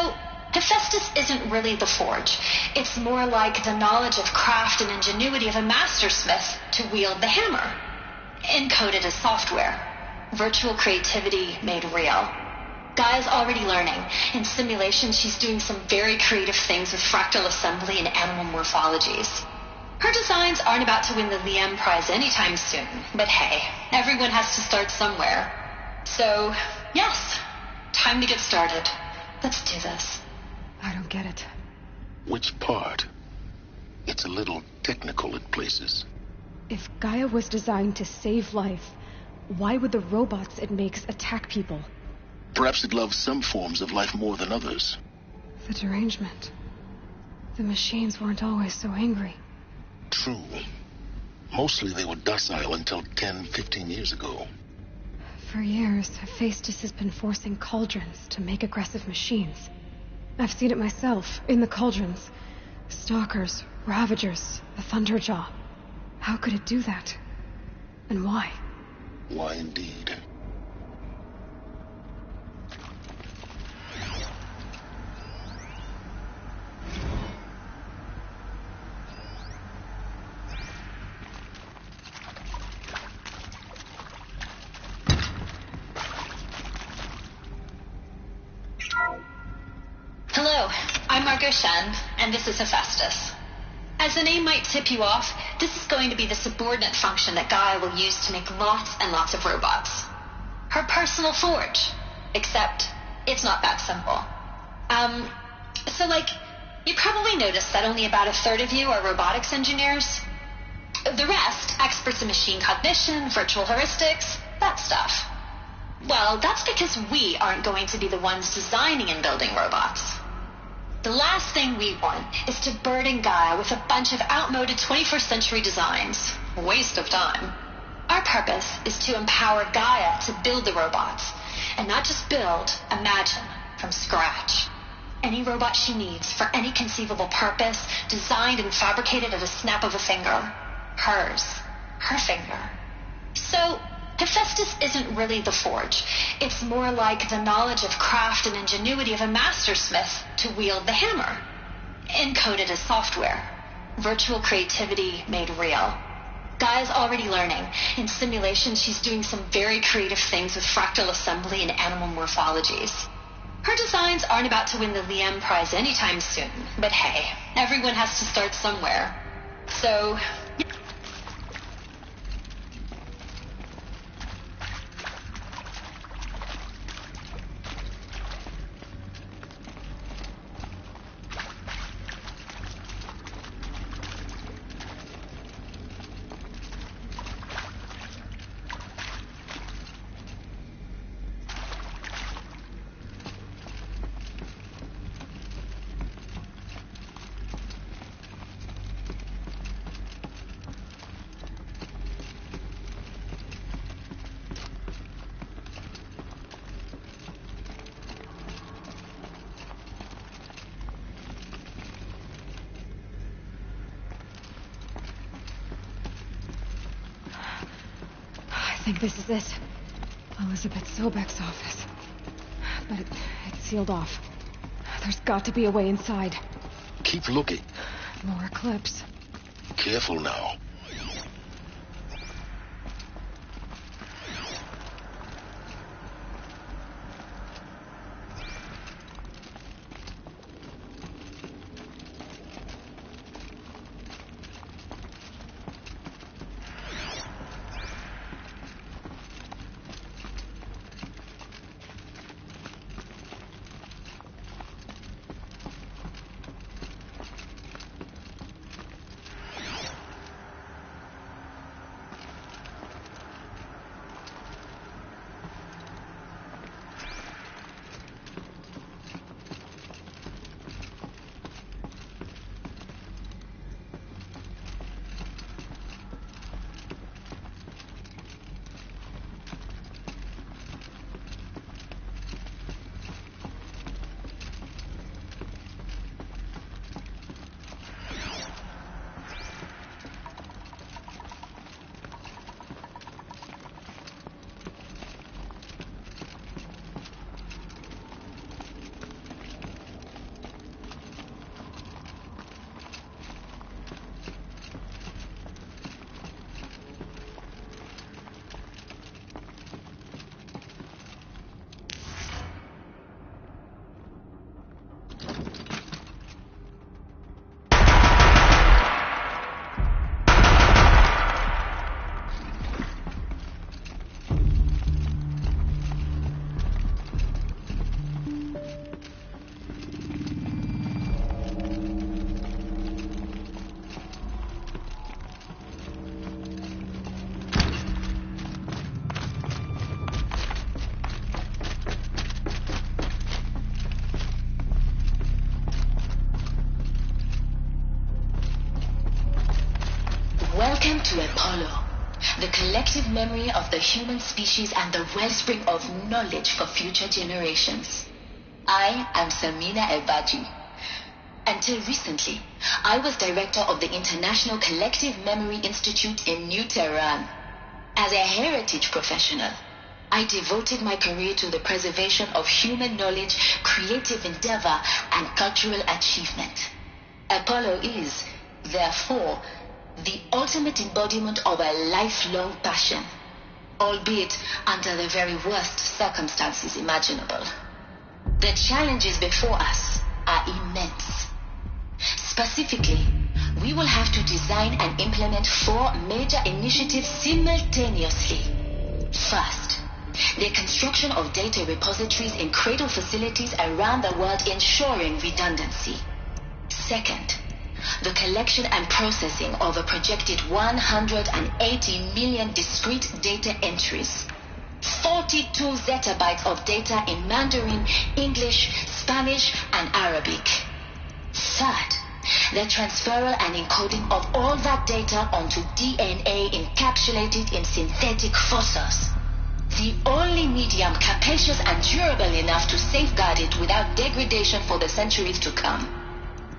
Hephaestus isn't really the forge. It's more like the knowledge of craft and ingenuity of a mastersmith to wield the hammer. Encoded as software. Virtual creativity made real. Gaia's already learning. In simulation, she's doing some very creative things with fractal assembly and animal morphologies. Her designs aren't about to win the Liam Prize anytime soon, but hey, everyone has to start somewhere. So, yes, time to get started. Let's do this. I don't get it. Which part? It's a little technical at places. If Gaia was designed to save life, why would the robots it makes attack people? Perhaps it loves some forms of life more than others. The derangement. The machines weren't always so angry. True. Mostly they were docile until 10, 15 years ago. For years, Hephaestus has been forcing cauldrons to make aggressive machines. I've seen it myself, in the cauldrons. Stalkers, Ravagers, the Thunderjaw. How could it do that? And why? Why indeed? Hello, I'm Margot Shen, and this is Hephaestus. As the name might tip you off, this is going to be the subordinate function that Gaia will use to make lots and lots of robots. Her personal forge. Except, it's not that simple. You probably noticed that only about a third of you are robotics engineers. The rest, experts in machine cognition, virtual heuristics, that stuff. Well, that's because we aren't going to be the ones designing and building robots. The last thing we want is to burden Gaia with a bunch of outmoded 21st century designs. A waste of time. Our purpose is to empower Gaia to build the robots, and not just build, imagine, from scratch. Any robot she needs for any conceivable purpose, designed and fabricated at a snap of a finger. Hers. Her finger. So, Hephaestus isn't really the forge. It's more like the knowledge of craft and ingenuity of a mastersmith to wield the hammer. Encoded as software. Virtual creativity made real. Gaia's already learning. In simulation, she's doing some very creative things with fractal assembly and animal morphologies. Her designs aren't about to win the Liam Prize anytime soon, but hey, everyone has to start somewhere. So... I think this is it. Elizabeth Sobek's office. But it's sealed off. There's got to be a way inside. Keep looking. More Eclipse. Careful now. Welcome to Apollo, the collective memory of the human species and the wellspring of knowledge for future generations. I am Samina Elbaji. Until recently, I was director of the International Collective Memory Institute in New Tehran. As a heritage professional, I devoted my career to the preservation of human knowledge, creative endeavor, and cultural achievement. Apollo is, therefore, the ultimate embodiment of a lifelong passion, albeit under the very worst circumstances imaginable. The challenges before us are immense. Specifically, we will have to design and implement 4 major initiatives simultaneously. First, the construction of data repositories in cradle facilities around the world ensuring redundancy. Second, the collection and processing of a projected 180 million discrete data entries, 42 zettabytes of data in Mandarin, English, Spanish, and Arabic. Third, the transferal and encoding of all that data onto DNA encapsulated in synthetic fossils, the only medium capacious and durable enough to safeguard it without degradation for the centuries to come.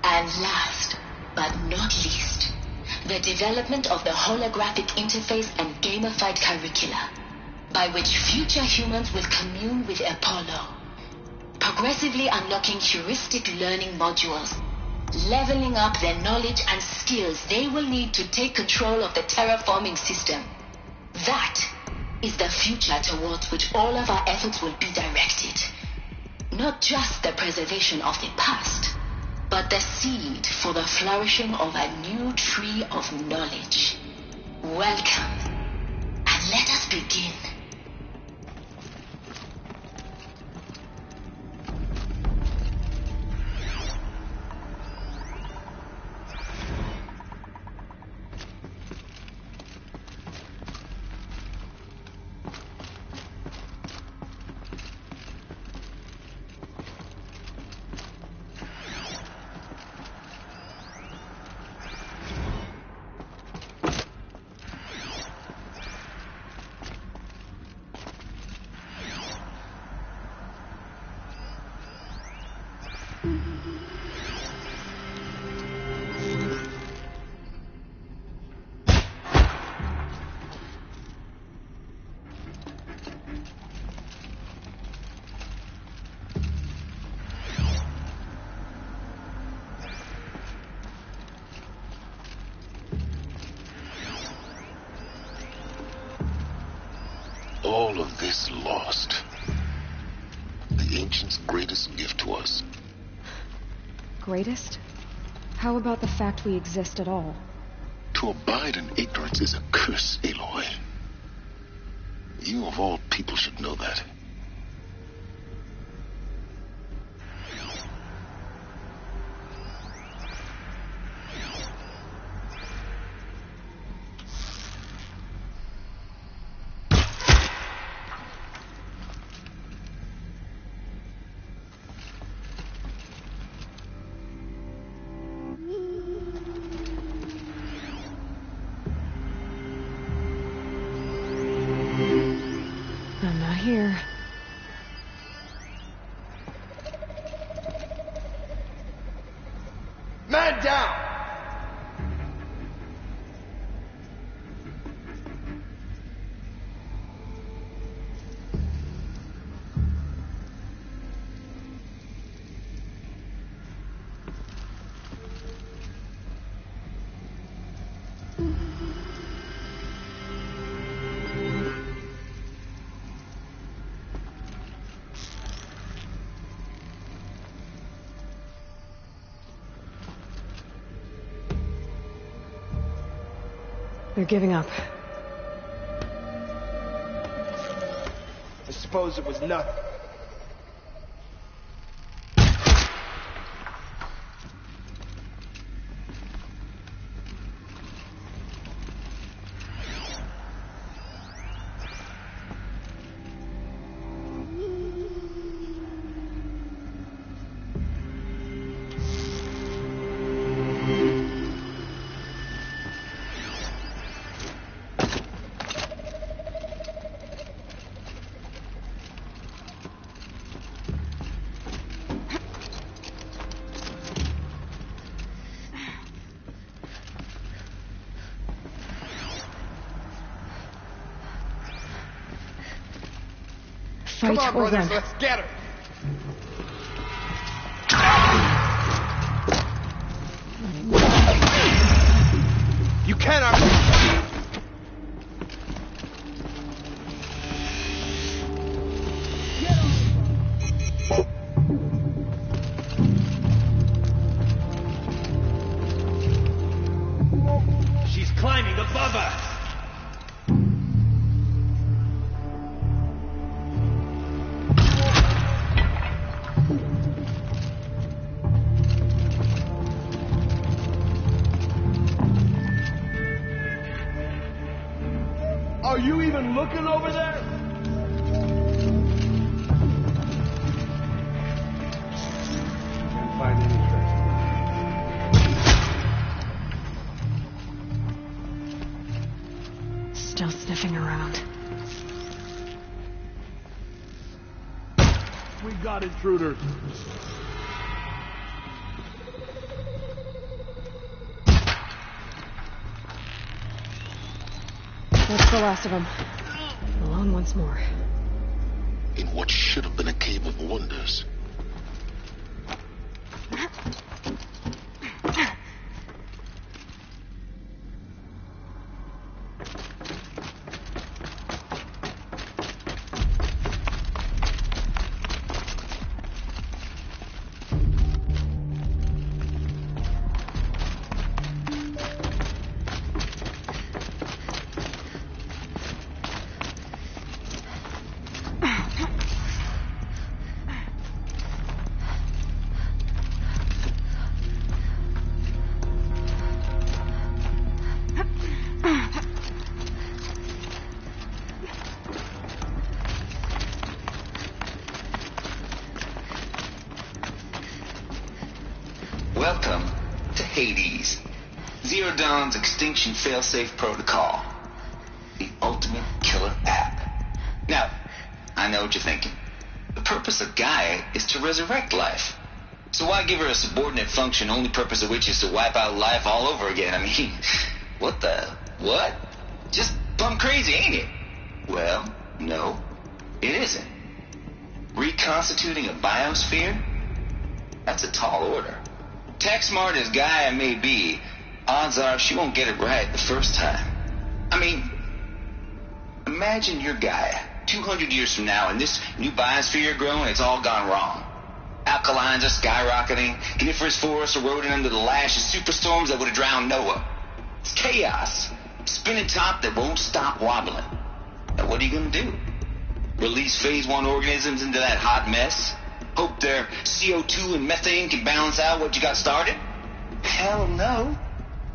And last, but not least, the development of the holographic interface and gamified curricula, by which future humans will commune with Apollo, progressively unlocking heuristic learning modules, leveling up their knowledge and skills they will need to take control of the terraforming system. That is the future towards which all of our efforts will be directed. Not just the preservation of the past, but the seed for the flourishing of a new tree of knowledge. Welcome, and let us begin. All of this lost. The Ancients' greatest gift to us. Greatest? How about the fact we exist at all? To abide in ignorance is a curse, Aloy. You of all people should know that. Here. Man down! They're giving up. I suppose it was nothing. Fight Come on, or brothers, run. let's get her! You cannot... She's climbing above us! Are you even looking over there? Can't find any trace. Still sniffing around. We got intruders. That's the last of them. Alone once more. In what should have been a cave of wonders. Welcome to Hades, Zero Dawn's extinction failsafe protocol. The ultimate killer app. Now, I know what you're thinking. The purpose of Gaia is to resurrect life. So why give her a subordinate function, only purpose of which is to wipe out life all over again? I mean, what? Just plumb crazy, ain't it? Well, no, it isn't. Reconstituting a biosphere? That's a tall order. Tech smart as Gaia may be, odds are she won't get it right the first time. I mean, imagine you're Gaia, 200 years from now, and this new biosphere you're growing, it's all gone wrong. Alkalines are skyrocketing, coniferous forests eroding under the lash of superstorms that would have drowned Noah. It's chaos. Spinning top that won't stop wobbling. Now what are you gonna do? Release phase 1 organisms into that hot mess? Hope their CO2 and methane can balance out what you got started? Hell no.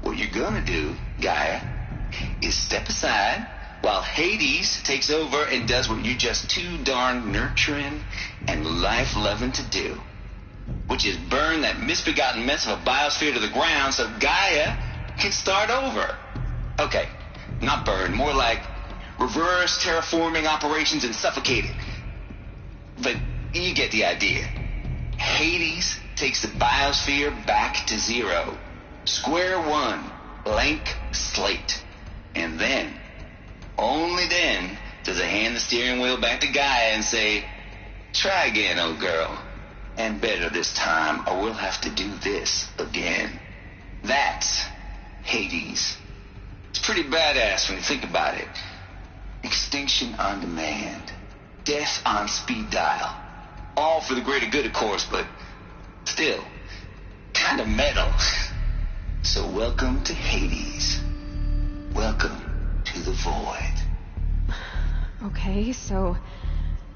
What you're gonna do, Gaia, is step aside while Hades takes over and does what you're just too darn nurturing and life-loving to do, which is burn that misbegotten mess of a biosphere to the ground so Gaia can start over. Okay, not burn, more like reverse terraforming operations and suffocate it. But you get the idea. Hades takes the biosphere back to zero. Square one, blank slate. And then, only then, does it hand the steering wheel back to Gaia and say, try again, old girl. And better this time, or we'll have to do this again. That's Hades. It's pretty badass when you think about it. Extinction on demand. Death on speed dial. All for the greater good, of course, but still, kind of metal. So welcome to Hades. Welcome to the void. Okay, so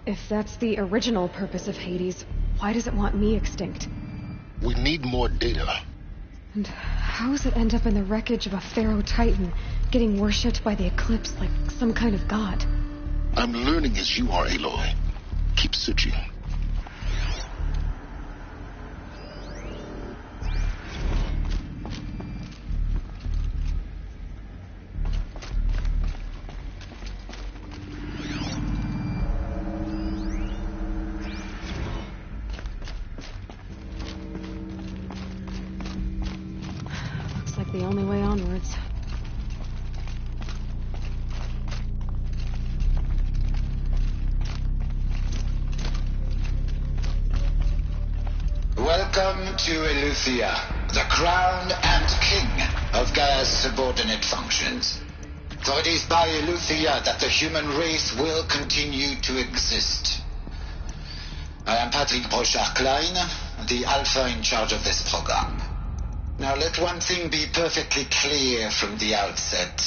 if that's the original purpose of Hades, why does it want me extinct? We need more data. And how does it end up in the wreckage of a Pharaoh Titan, getting worshipped by the Eclipse like some kind of god? I'm learning as you are, Aloy. Keep searching. Looks like the only way onwards. Welcome to Eleuthia, the crown and king of Gaia's subordinate functions. For it is by Eleuthia that the human race will continue to exist. I am Patrick Brochard-Klein, the Alpha in charge of this program. Now let one thing be perfectly clear from the outset.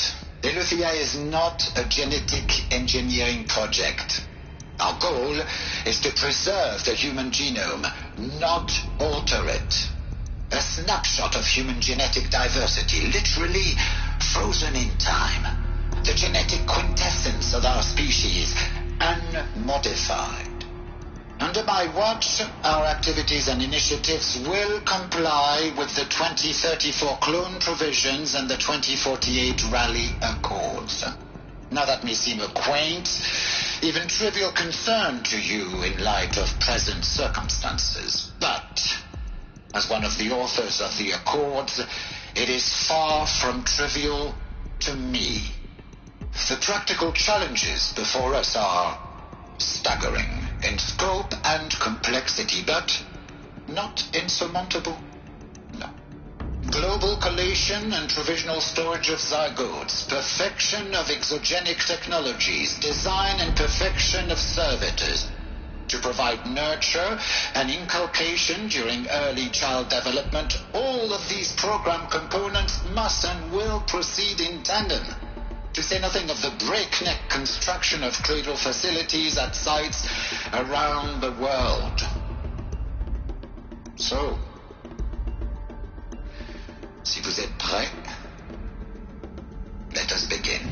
Eleuthia is not a genetic engineering project. Our goal is to preserve the human genome, not alter it. A snapshot of human genetic diversity, literally frozen in time. The genetic quintessence of our species, unmodified. Under my watch, our activities and initiatives will comply with the 2034 clone provisions and the 2048 Raleigh Accords. Now that may seem a quaint, even trivial concern to you in light of present circumstances. But, as one of the authors of the Accords, it is far from trivial to me. The practical challenges before us are staggering in scope and complexity, but not insurmountable. No. Global collation and provisional storage of zygotes, perfection of exogenic technologies, design and perfection of servitors, to provide nurture and inculcation during early child development. All of these program components must and will proceed in tandem, to say nothing of the breakneck construction of cradle facilities at sites around the world. So, si vous êtes prêts, let us begin.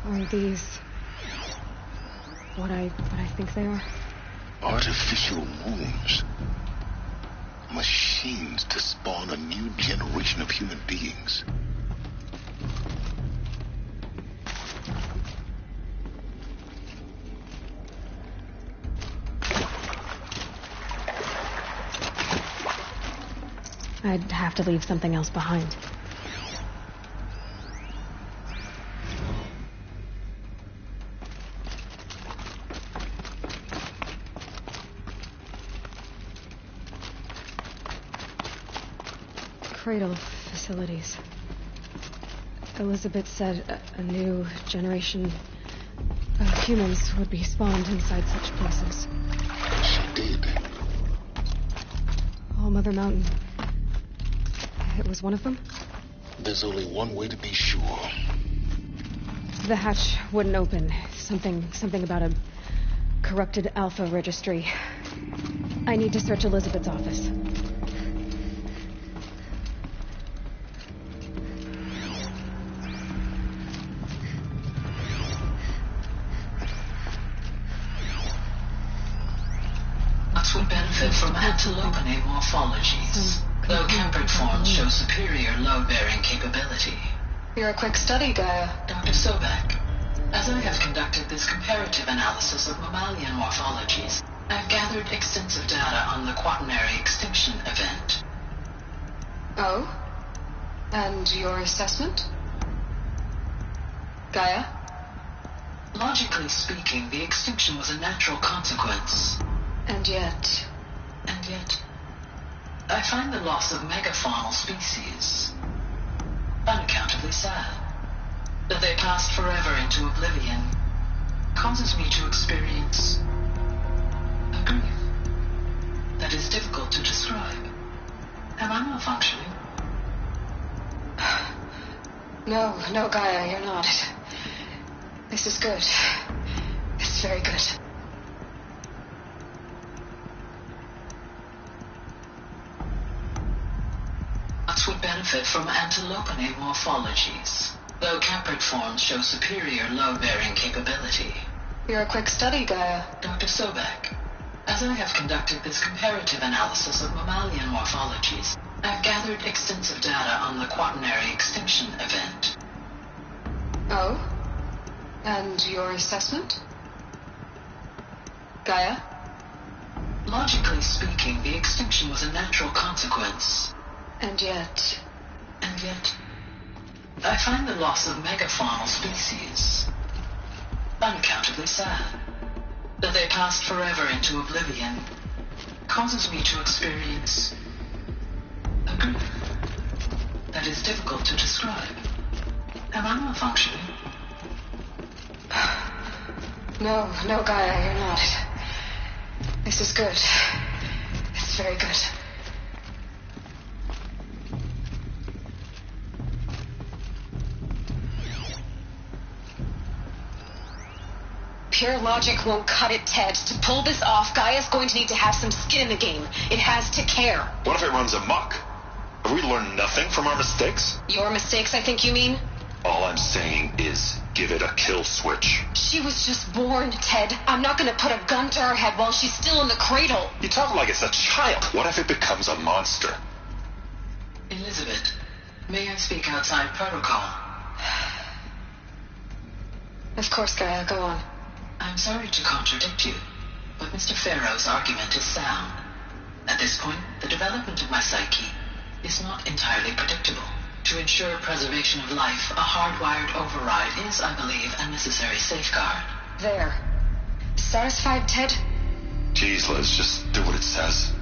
Are these what I think they are? Artificial wombs. Machines to spawn a new generation of human beings. I'd have to leave something else behind. Cradle facilities. Elizabeth said a new generation of humans would be spawned inside such places. She did. All Mother Mountain. It was one of them? There's only one way to be sure. The hatch wouldn't open. Something about a corrupted Alpha registry. I need to search Elizabeth's office. Would benefit from antilopinae morphologies, though Kempered forms show superior load-bearing capability. You're a quick study, Gaia. Dr. Sobek, as I have conducted this comparative analysis of mammalian morphologies, I have gathered extensive data on the quaternary extinction event. Oh? And your assessment? Gaia? Logically speaking, the extinction was a natural consequence. And yet, I find the loss of megafaunal species unaccountably sad. That they passed forever into oblivion causes me to experience a grief that is difficult to describe. Am I malfunctioning? No, Gaia, you're not. This is good. It's very good. Would benefit from antilopinae morphologies, though Kempered forms show superior load-bearing capability. You're a quick study, Gaia. Dr. Sobek, as I have conducted this comparative analysis of mammalian morphologies, I have gathered extensive data on the quaternary extinction event. Oh? And your assessment? Gaia? Logically speaking, the extinction was a natural consequence. And yet, I find the loss of megafaunal species unaccountably sad. That they passed forever into oblivion causes me to experience a grief that is difficult to describe. Am I malfunctioning? No, Gaia, you're not. This is good. It's very good. Pure logic won't cut it, Ted. To pull this off, Gaia's going to need to have some skin in the game. It has to care. What if it runs amok? Have we learned nothing from our mistakes? Your mistakes, I think you mean? All I'm saying is, give it a kill switch. She was just born, Ted. I'm not gonna put a gun to her head while she's still in the cradle. You talk like it's a child. What if it becomes a monster? Elizabeth, may I speak outside protocol? Of course, Gaia, go on. I'm sorry to contradict you, but Mr. Farrow's argument is sound. At this point, the development of my psyche is not entirely predictable. To ensure preservation of life, a hardwired override is, I believe, a necessary safeguard. There. Satisfied, Ted? Jeez, Liz, just do what it says.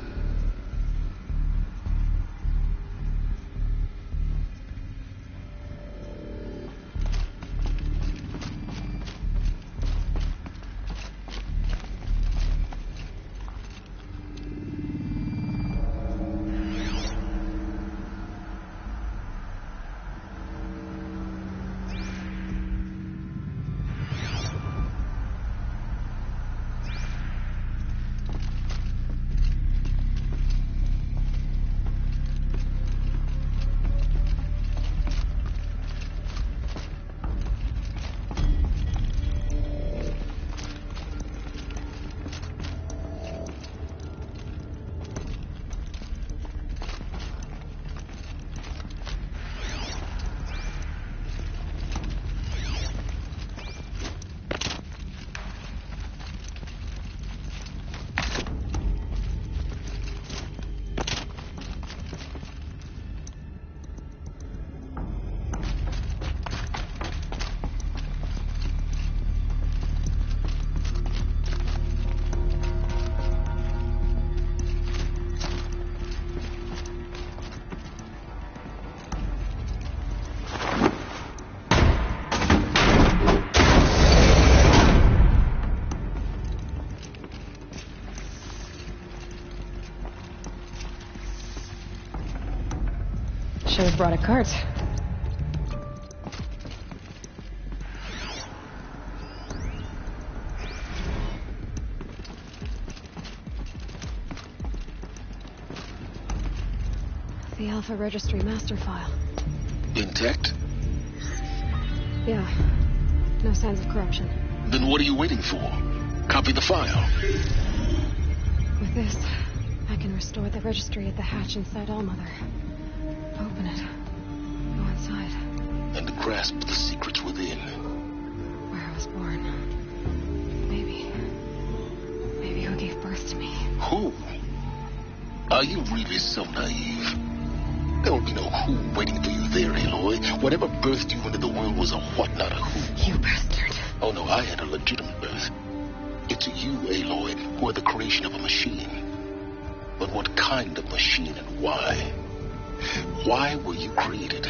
have brought a cart. The Alpha Registry master file. Intact? Yeah. No signs of corruption. Then what are you waiting for? Copy the file. With this, I can restore the registry at the hatch inside Allmother. Open it. Go inside. And grasp the secrets within. Where I was born. Maybe who gave birth to me. Who? Are you really so naive? There will be no who waiting for you there, Aloy. Whatever birthed you into the world was a what, not a who. You bastard. Oh no, I had a legitimate birth. It's you, Aloy, who are the creation of a machine. But what kind of machine and why? Why were you created?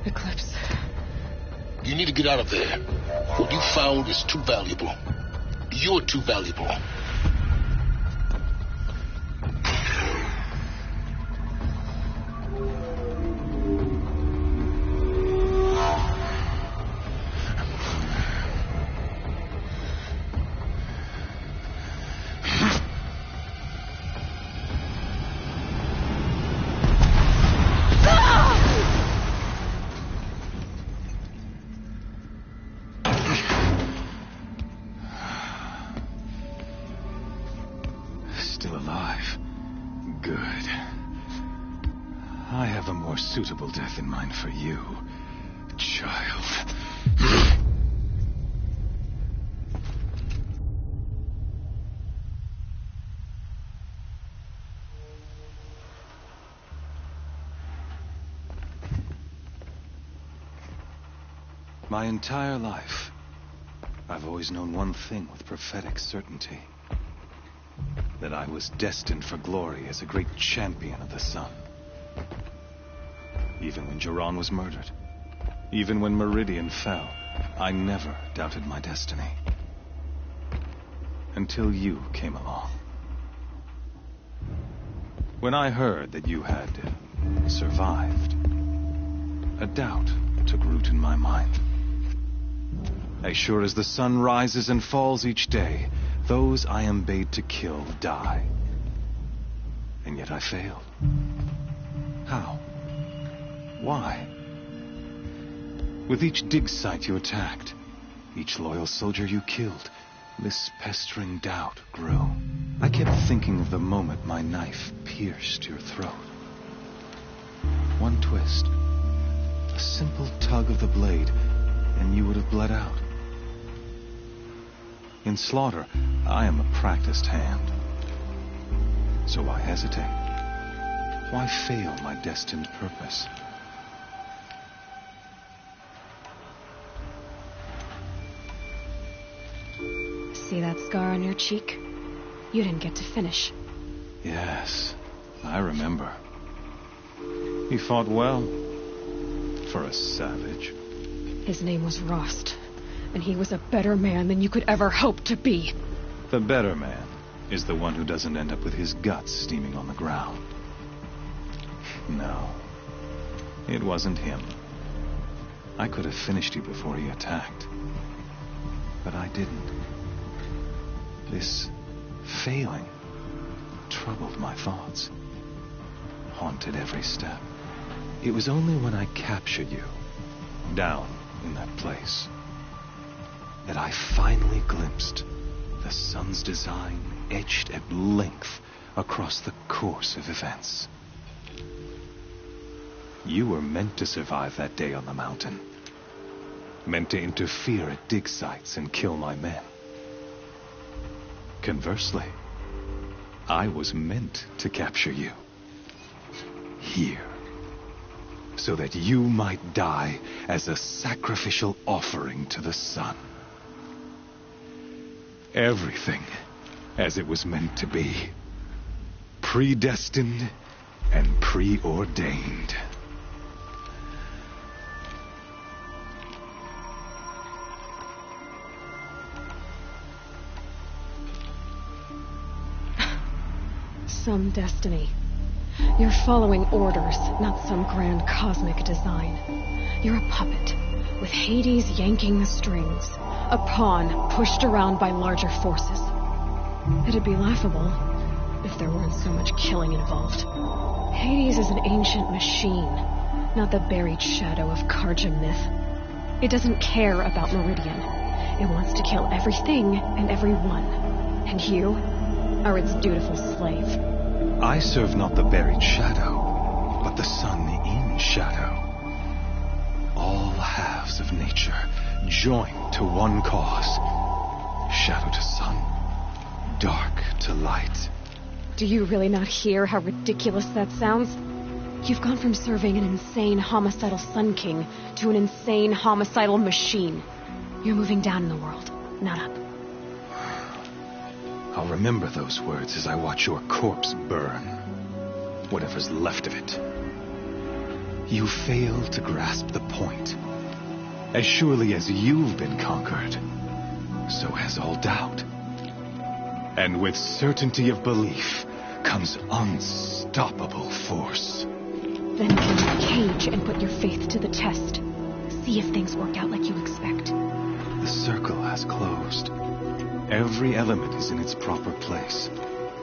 Eclipse. You need to get out of there. What you found is too valuable. You're too valuable. Still alive. Good. I have a more suitable death in mind for you, child. My entire life, I've always known one thing with prophetic certainty. That I was destined for glory as a great champion of the sun. Even when Jiran was murdered, even when Meridian fell, I never doubted my destiny. Until you came along. When I heard that you had survived, a doubt took root in my mind. As sure as the sun rises and falls each day, those I am bade to kill die. And yet I failed. How? Why? With each dig site you attacked, each loyal soldier you killed, this pestering doubt grew. I kept thinking of the moment my knife pierced your throat. One twist, a simple tug of the blade, and you would have bled out. In slaughter, I am a practiced hand. So why hesitate? Why fail my destined purpose? See that scar on your cheek? You didn't get to finish. Yes, I remember. He fought well. For a savage. His name was Rost. And he was a better man than you could ever hope to be. The better man is the one who doesn't end up with his guts steaming on the ground. No, it wasn't him. I could have finished you before he attacked. But I didn't. This failing troubled my thoughts. Haunted every step. It was only when I captured you, down in that place, that I finally glimpsed the sun's design etched at length across the course of events. You were meant to survive that day on the mountain. Meant to interfere at dig sites and kill my men. Conversely, I was meant to capture you. Here. So that you might die as a sacrificial offering to the sun. Everything as it was meant to be. Predestined and preordained. some destiny. You're following orders, not some grand cosmic design. You're a puppet, with Hades yanking the strings, a pawn pushed around by larger forces. It'd be laughable if there weren't so much killing involved. Hades is an ancient machine, not the buried shadow of Carja myth. It doesn't care about Meridian. It wants to kill everything and everyone. And you are its dutiful slave. I serve not the buried shadow, but the sun in shadow. All halves of nature joined to one cause. Shadow to sun, dark to light. Do you really not hear how ridiculous that sounds? You've gone from serving an insane homicidal Sun King to an insane homicidal machine. You're moving down in the world, not up. I'll remember those words as I watch your corpse burn. Whatever's left of it. You fail to grasp the point. As surely as you've been conquered, so has all doubt. And with certainty of belief comes unstoppable force. Then get in the cage and put your faith to the test. See if things work out like you expect. The circle has closed. Every element is in its proper place,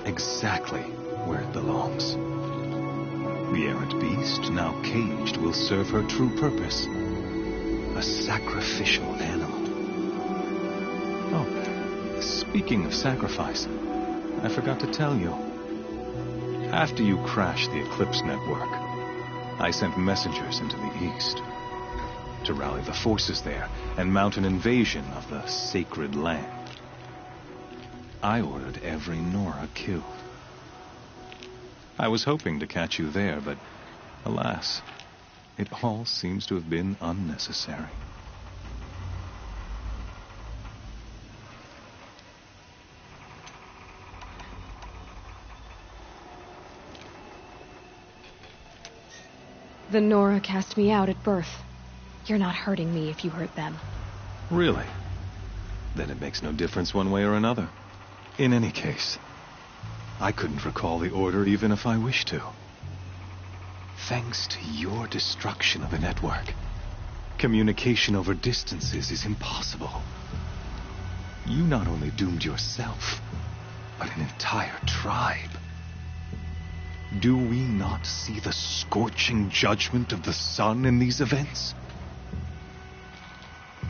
exactly where it belongs. The errant beast, now caged, will serve her true purpose. A sacrificial animal. Oh, speaking of sacrifice, I forgot to tell you. After you crashed the Eclipse network, I sent messengers into the east to rally the forces there and mount an invasion of the sacred land. I ordered every Nora killed. I was hoping to catch you there, but alas, it all seems to have been unnecessary. The Nora cast me out at birth. You're not hurting me if you hurt them. Really? Then it makes no difference one way or another. In any case, I couldn't recall the order even if I wished to. Thanks to your destruction of the network, communication over distances is impossible. You not only doomed yourself, but an entire tribe. Do we not see the scorching judgment of the sun in these events?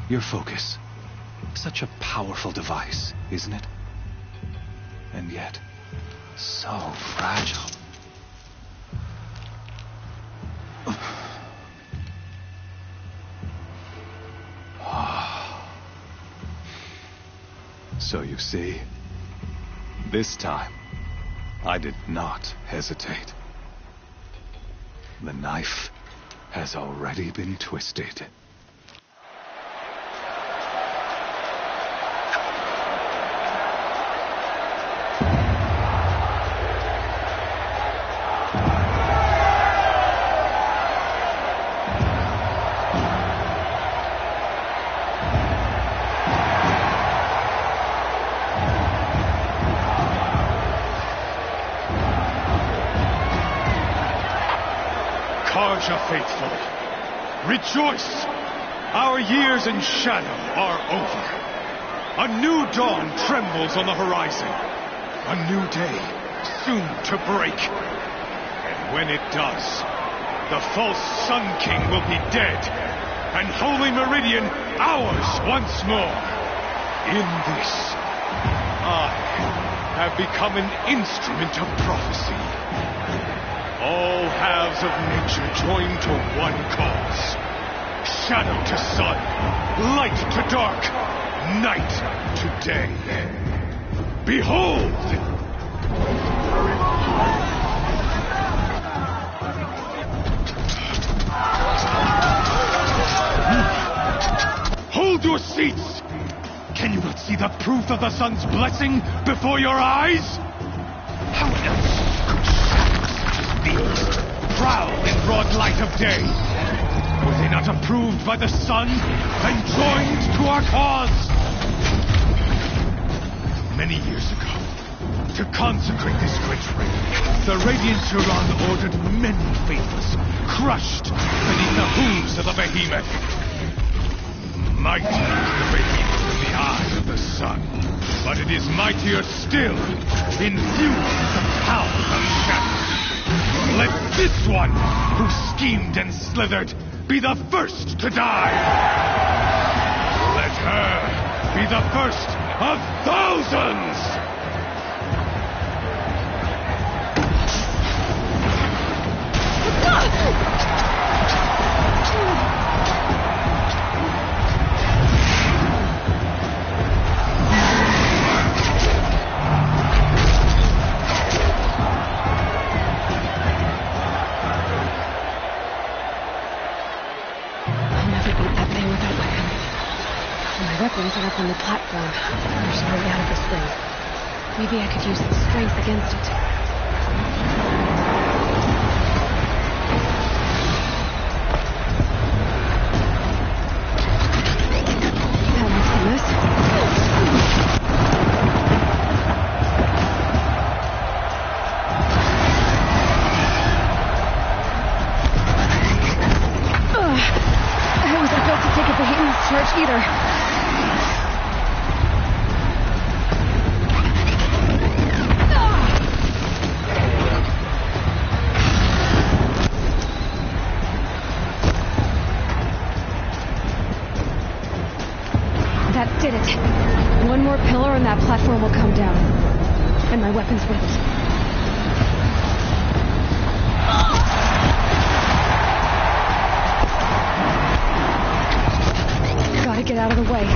Your focus, such a powerful device, isn't it? And yet, so fragile. So you see, this time, I did not hesitate. The knife has already been twisted. Carja faithful, rejoice! Our years in shadow are over. A new dawn trembles on the horizon. A new day soon to break. And when it does, the false Sun King will be dead, and Holy Meridian ours once more. In this, I have become an instrument of prophecy. All halves of nature joined to one cause. Shadow to sun, light to dark, night to day. Behold! Hold your seats! Can you not see the proof of the sun's blessing before your eyes? How else could shadows such as these prowl in broad light of day? Were they not approved by the sun and joined to our cause? Many years ago, To consecrate this great ring, the Radiant Turan ordered many faithless, crushed beneath the hooves of the behemoth. Mighty is the behemoth in the eye of the sun, but it is mightier still, infused with the power of shadow. Let this one, who schemed and slithered, be the first to die. Let her be the first of thousands! Weapons are up on the platform. There's no way out of this thing. Maybe I could use the strength against it. That looks promising. I wasn't built to take a behemoth's charge either. Did it. One more pillar and that platform will come down. And my weapons with it. Gotta get out of the way.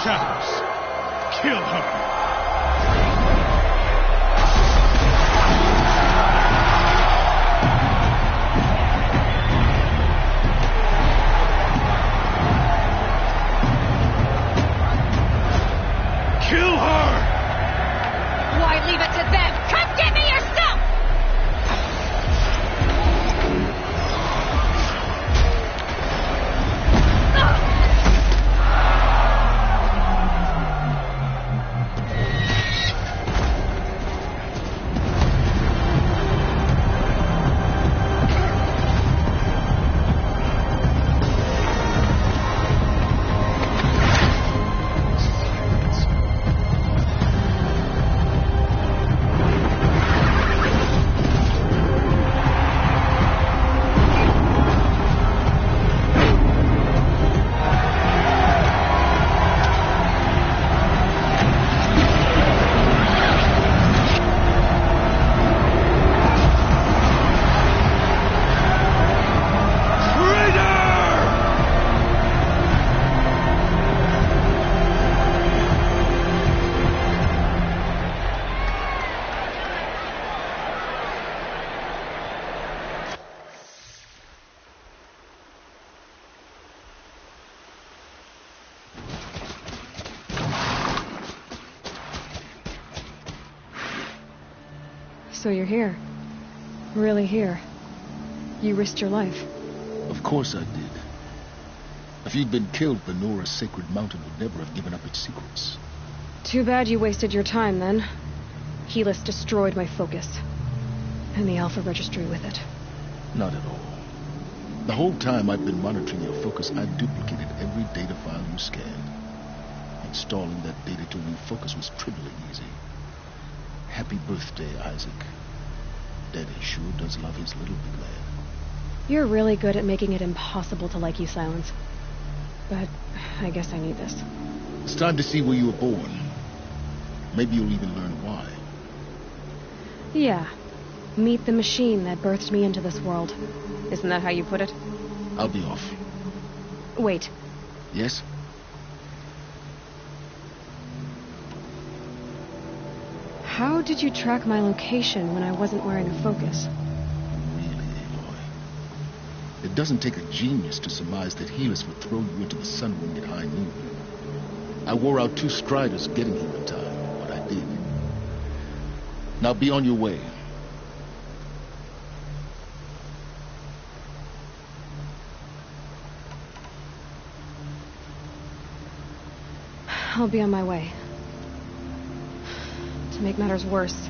shadows. Kill her. Kill her! Why leave it to them? Come get me yourself! So you're here. Really here. You risked your life. Of course I did. If you'd been killed, Benora's sacred mountain would never have given up its secrets. Too bad you wasted your time, then. Helis destroyed my focus. And the Alpha Registry with it. Not at all. The whole time I've been monitoring your focus, I duplicated every data file you scanned. Installing that data to refocus was trivially easy. Happy birthday, Isaac. Daddy sure does love his little big lad. You're really good at making it impossible to like you, Silence. But I guess I need this. It's time to see where you were born. Maybe you'll even learn why. Yeah. Meet the machine that birthed me into this world. Isn't that how you put it? I'll be off. Wait. Yes? How did you track my location when I wasn't wearing a focus? Really, Aloy? It doesn't take a genius to surmise that Helis would throw you into the Sun Ring at high noon. I wore out 2 striders getting here in time, but I did. Now be on your way. I'll be on my way. To make matters worse,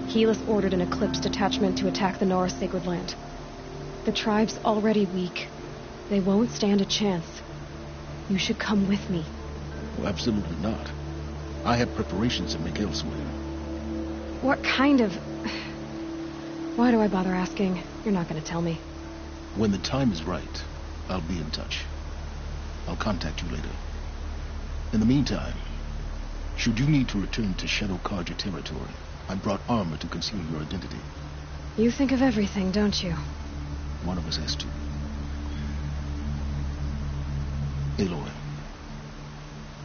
Helis ordered an Eclipse detachment to attack the Nora Sacred Land. The tribe's already weak. They won't stand a chance. You should come with me. Well, absolutely not. I have preparations to make elsewhere. What kind of... Why do I bother asking? You're not going to tell me. When the time is right, I'll be in touch. I'll contact you later. In the meantime, should you need to return to Shadow Carja territory, I brought armor to conceal your identity. You think of everything, don't you? One of us has to. Aloy,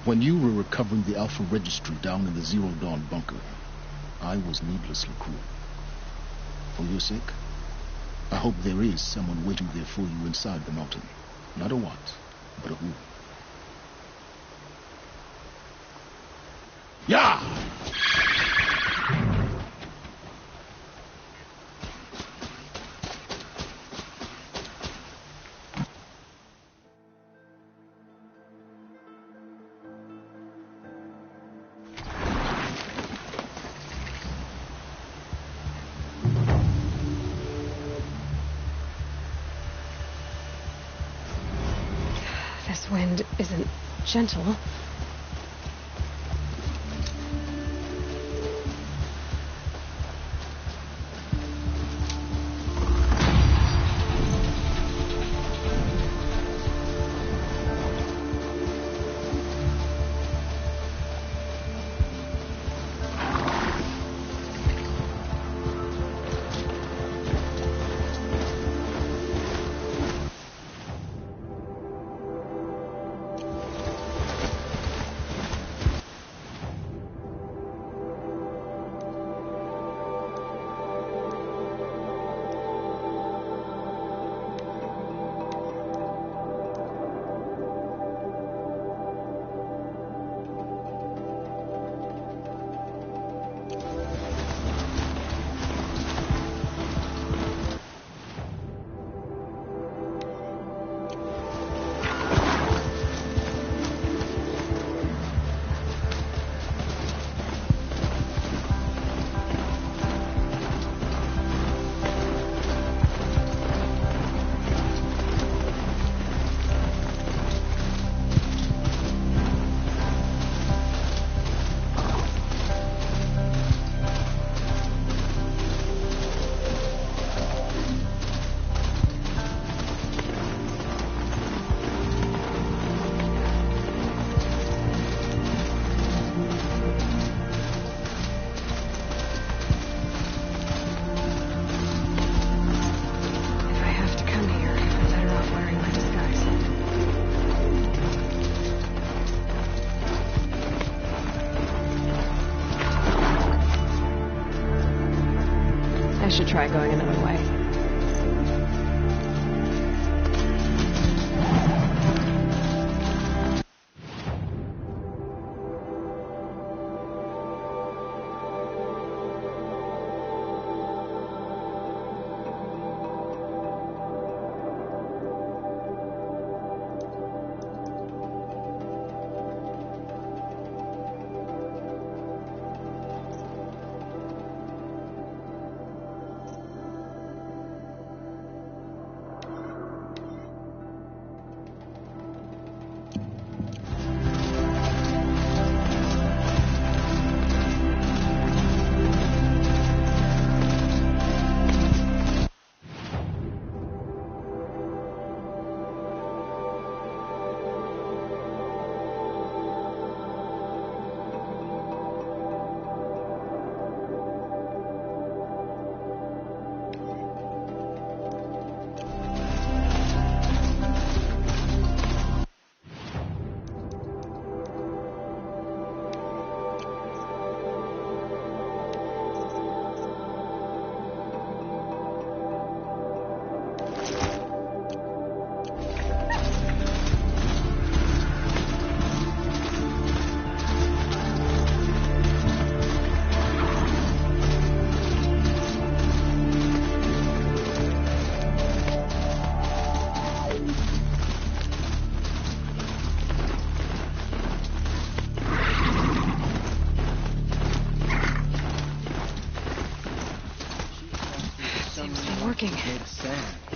when you were recovering the Alpha Registry down in the Zero Dawn bunker, I was needlessly cruel. For your sake, I hope there is someone waiting there for you inside the mountain. Not a what, but a who. Yeah! This wind isn't gentle. should try going another way.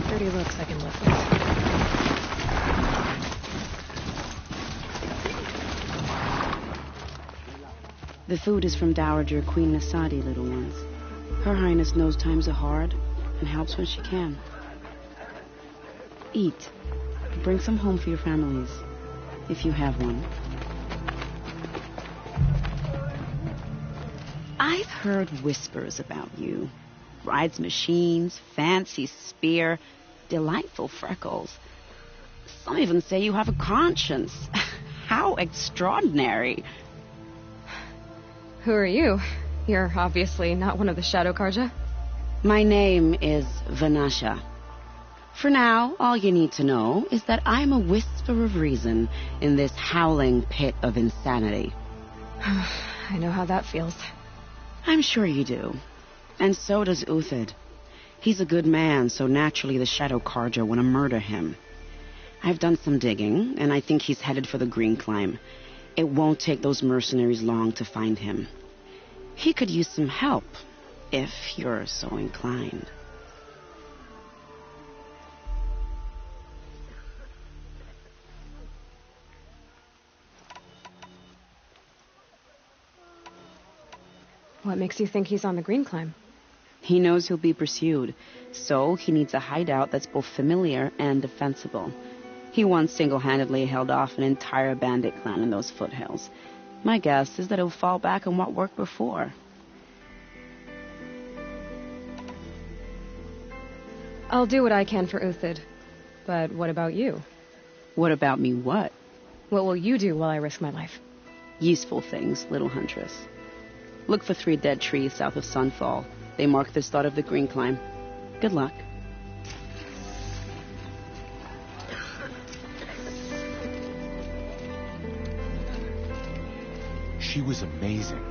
Dirty looks I can live with. The food is from Dowager Queen Nasadi, little ones. Her Highness knows times are hard and helps when she can. Eat. Bring some home for your families, if you have one. I've heard whispers about you. Rides machines, fancy spear, delightful freckles. Some even say you have a conscience. How extraordinary. Who are you? You're obviously not one of the Shadow Carja. My name is Vanasha. For now, all you need to know is that I'm a whisper of reason in this howling pit of insanity. I know how that feels. I'm sure you do. And so does Uthid. He's a good man, so naturally the Shadow Carja want to murder him. I've done some digging, and I think he's headed for the Green Climb. It won't take those mercenaries long to find him. He could use some help, if you're so inclined. What makes you think he's on the Green Climb? He knows he'll be pursued, so he needs a hideout that's both familiar and defensible. He once single-handedly held off an entire bandit clan in those foothills. My guess is that he'll fall back on what worked before. I'll do what I can for Uthid. But what about you? What about me what? What will you do while I risk my life? Useful things, little huntress. Look for 3 dead trees south of Sunfall. They mark the start of the Green Climb. Good luck. She was amazing.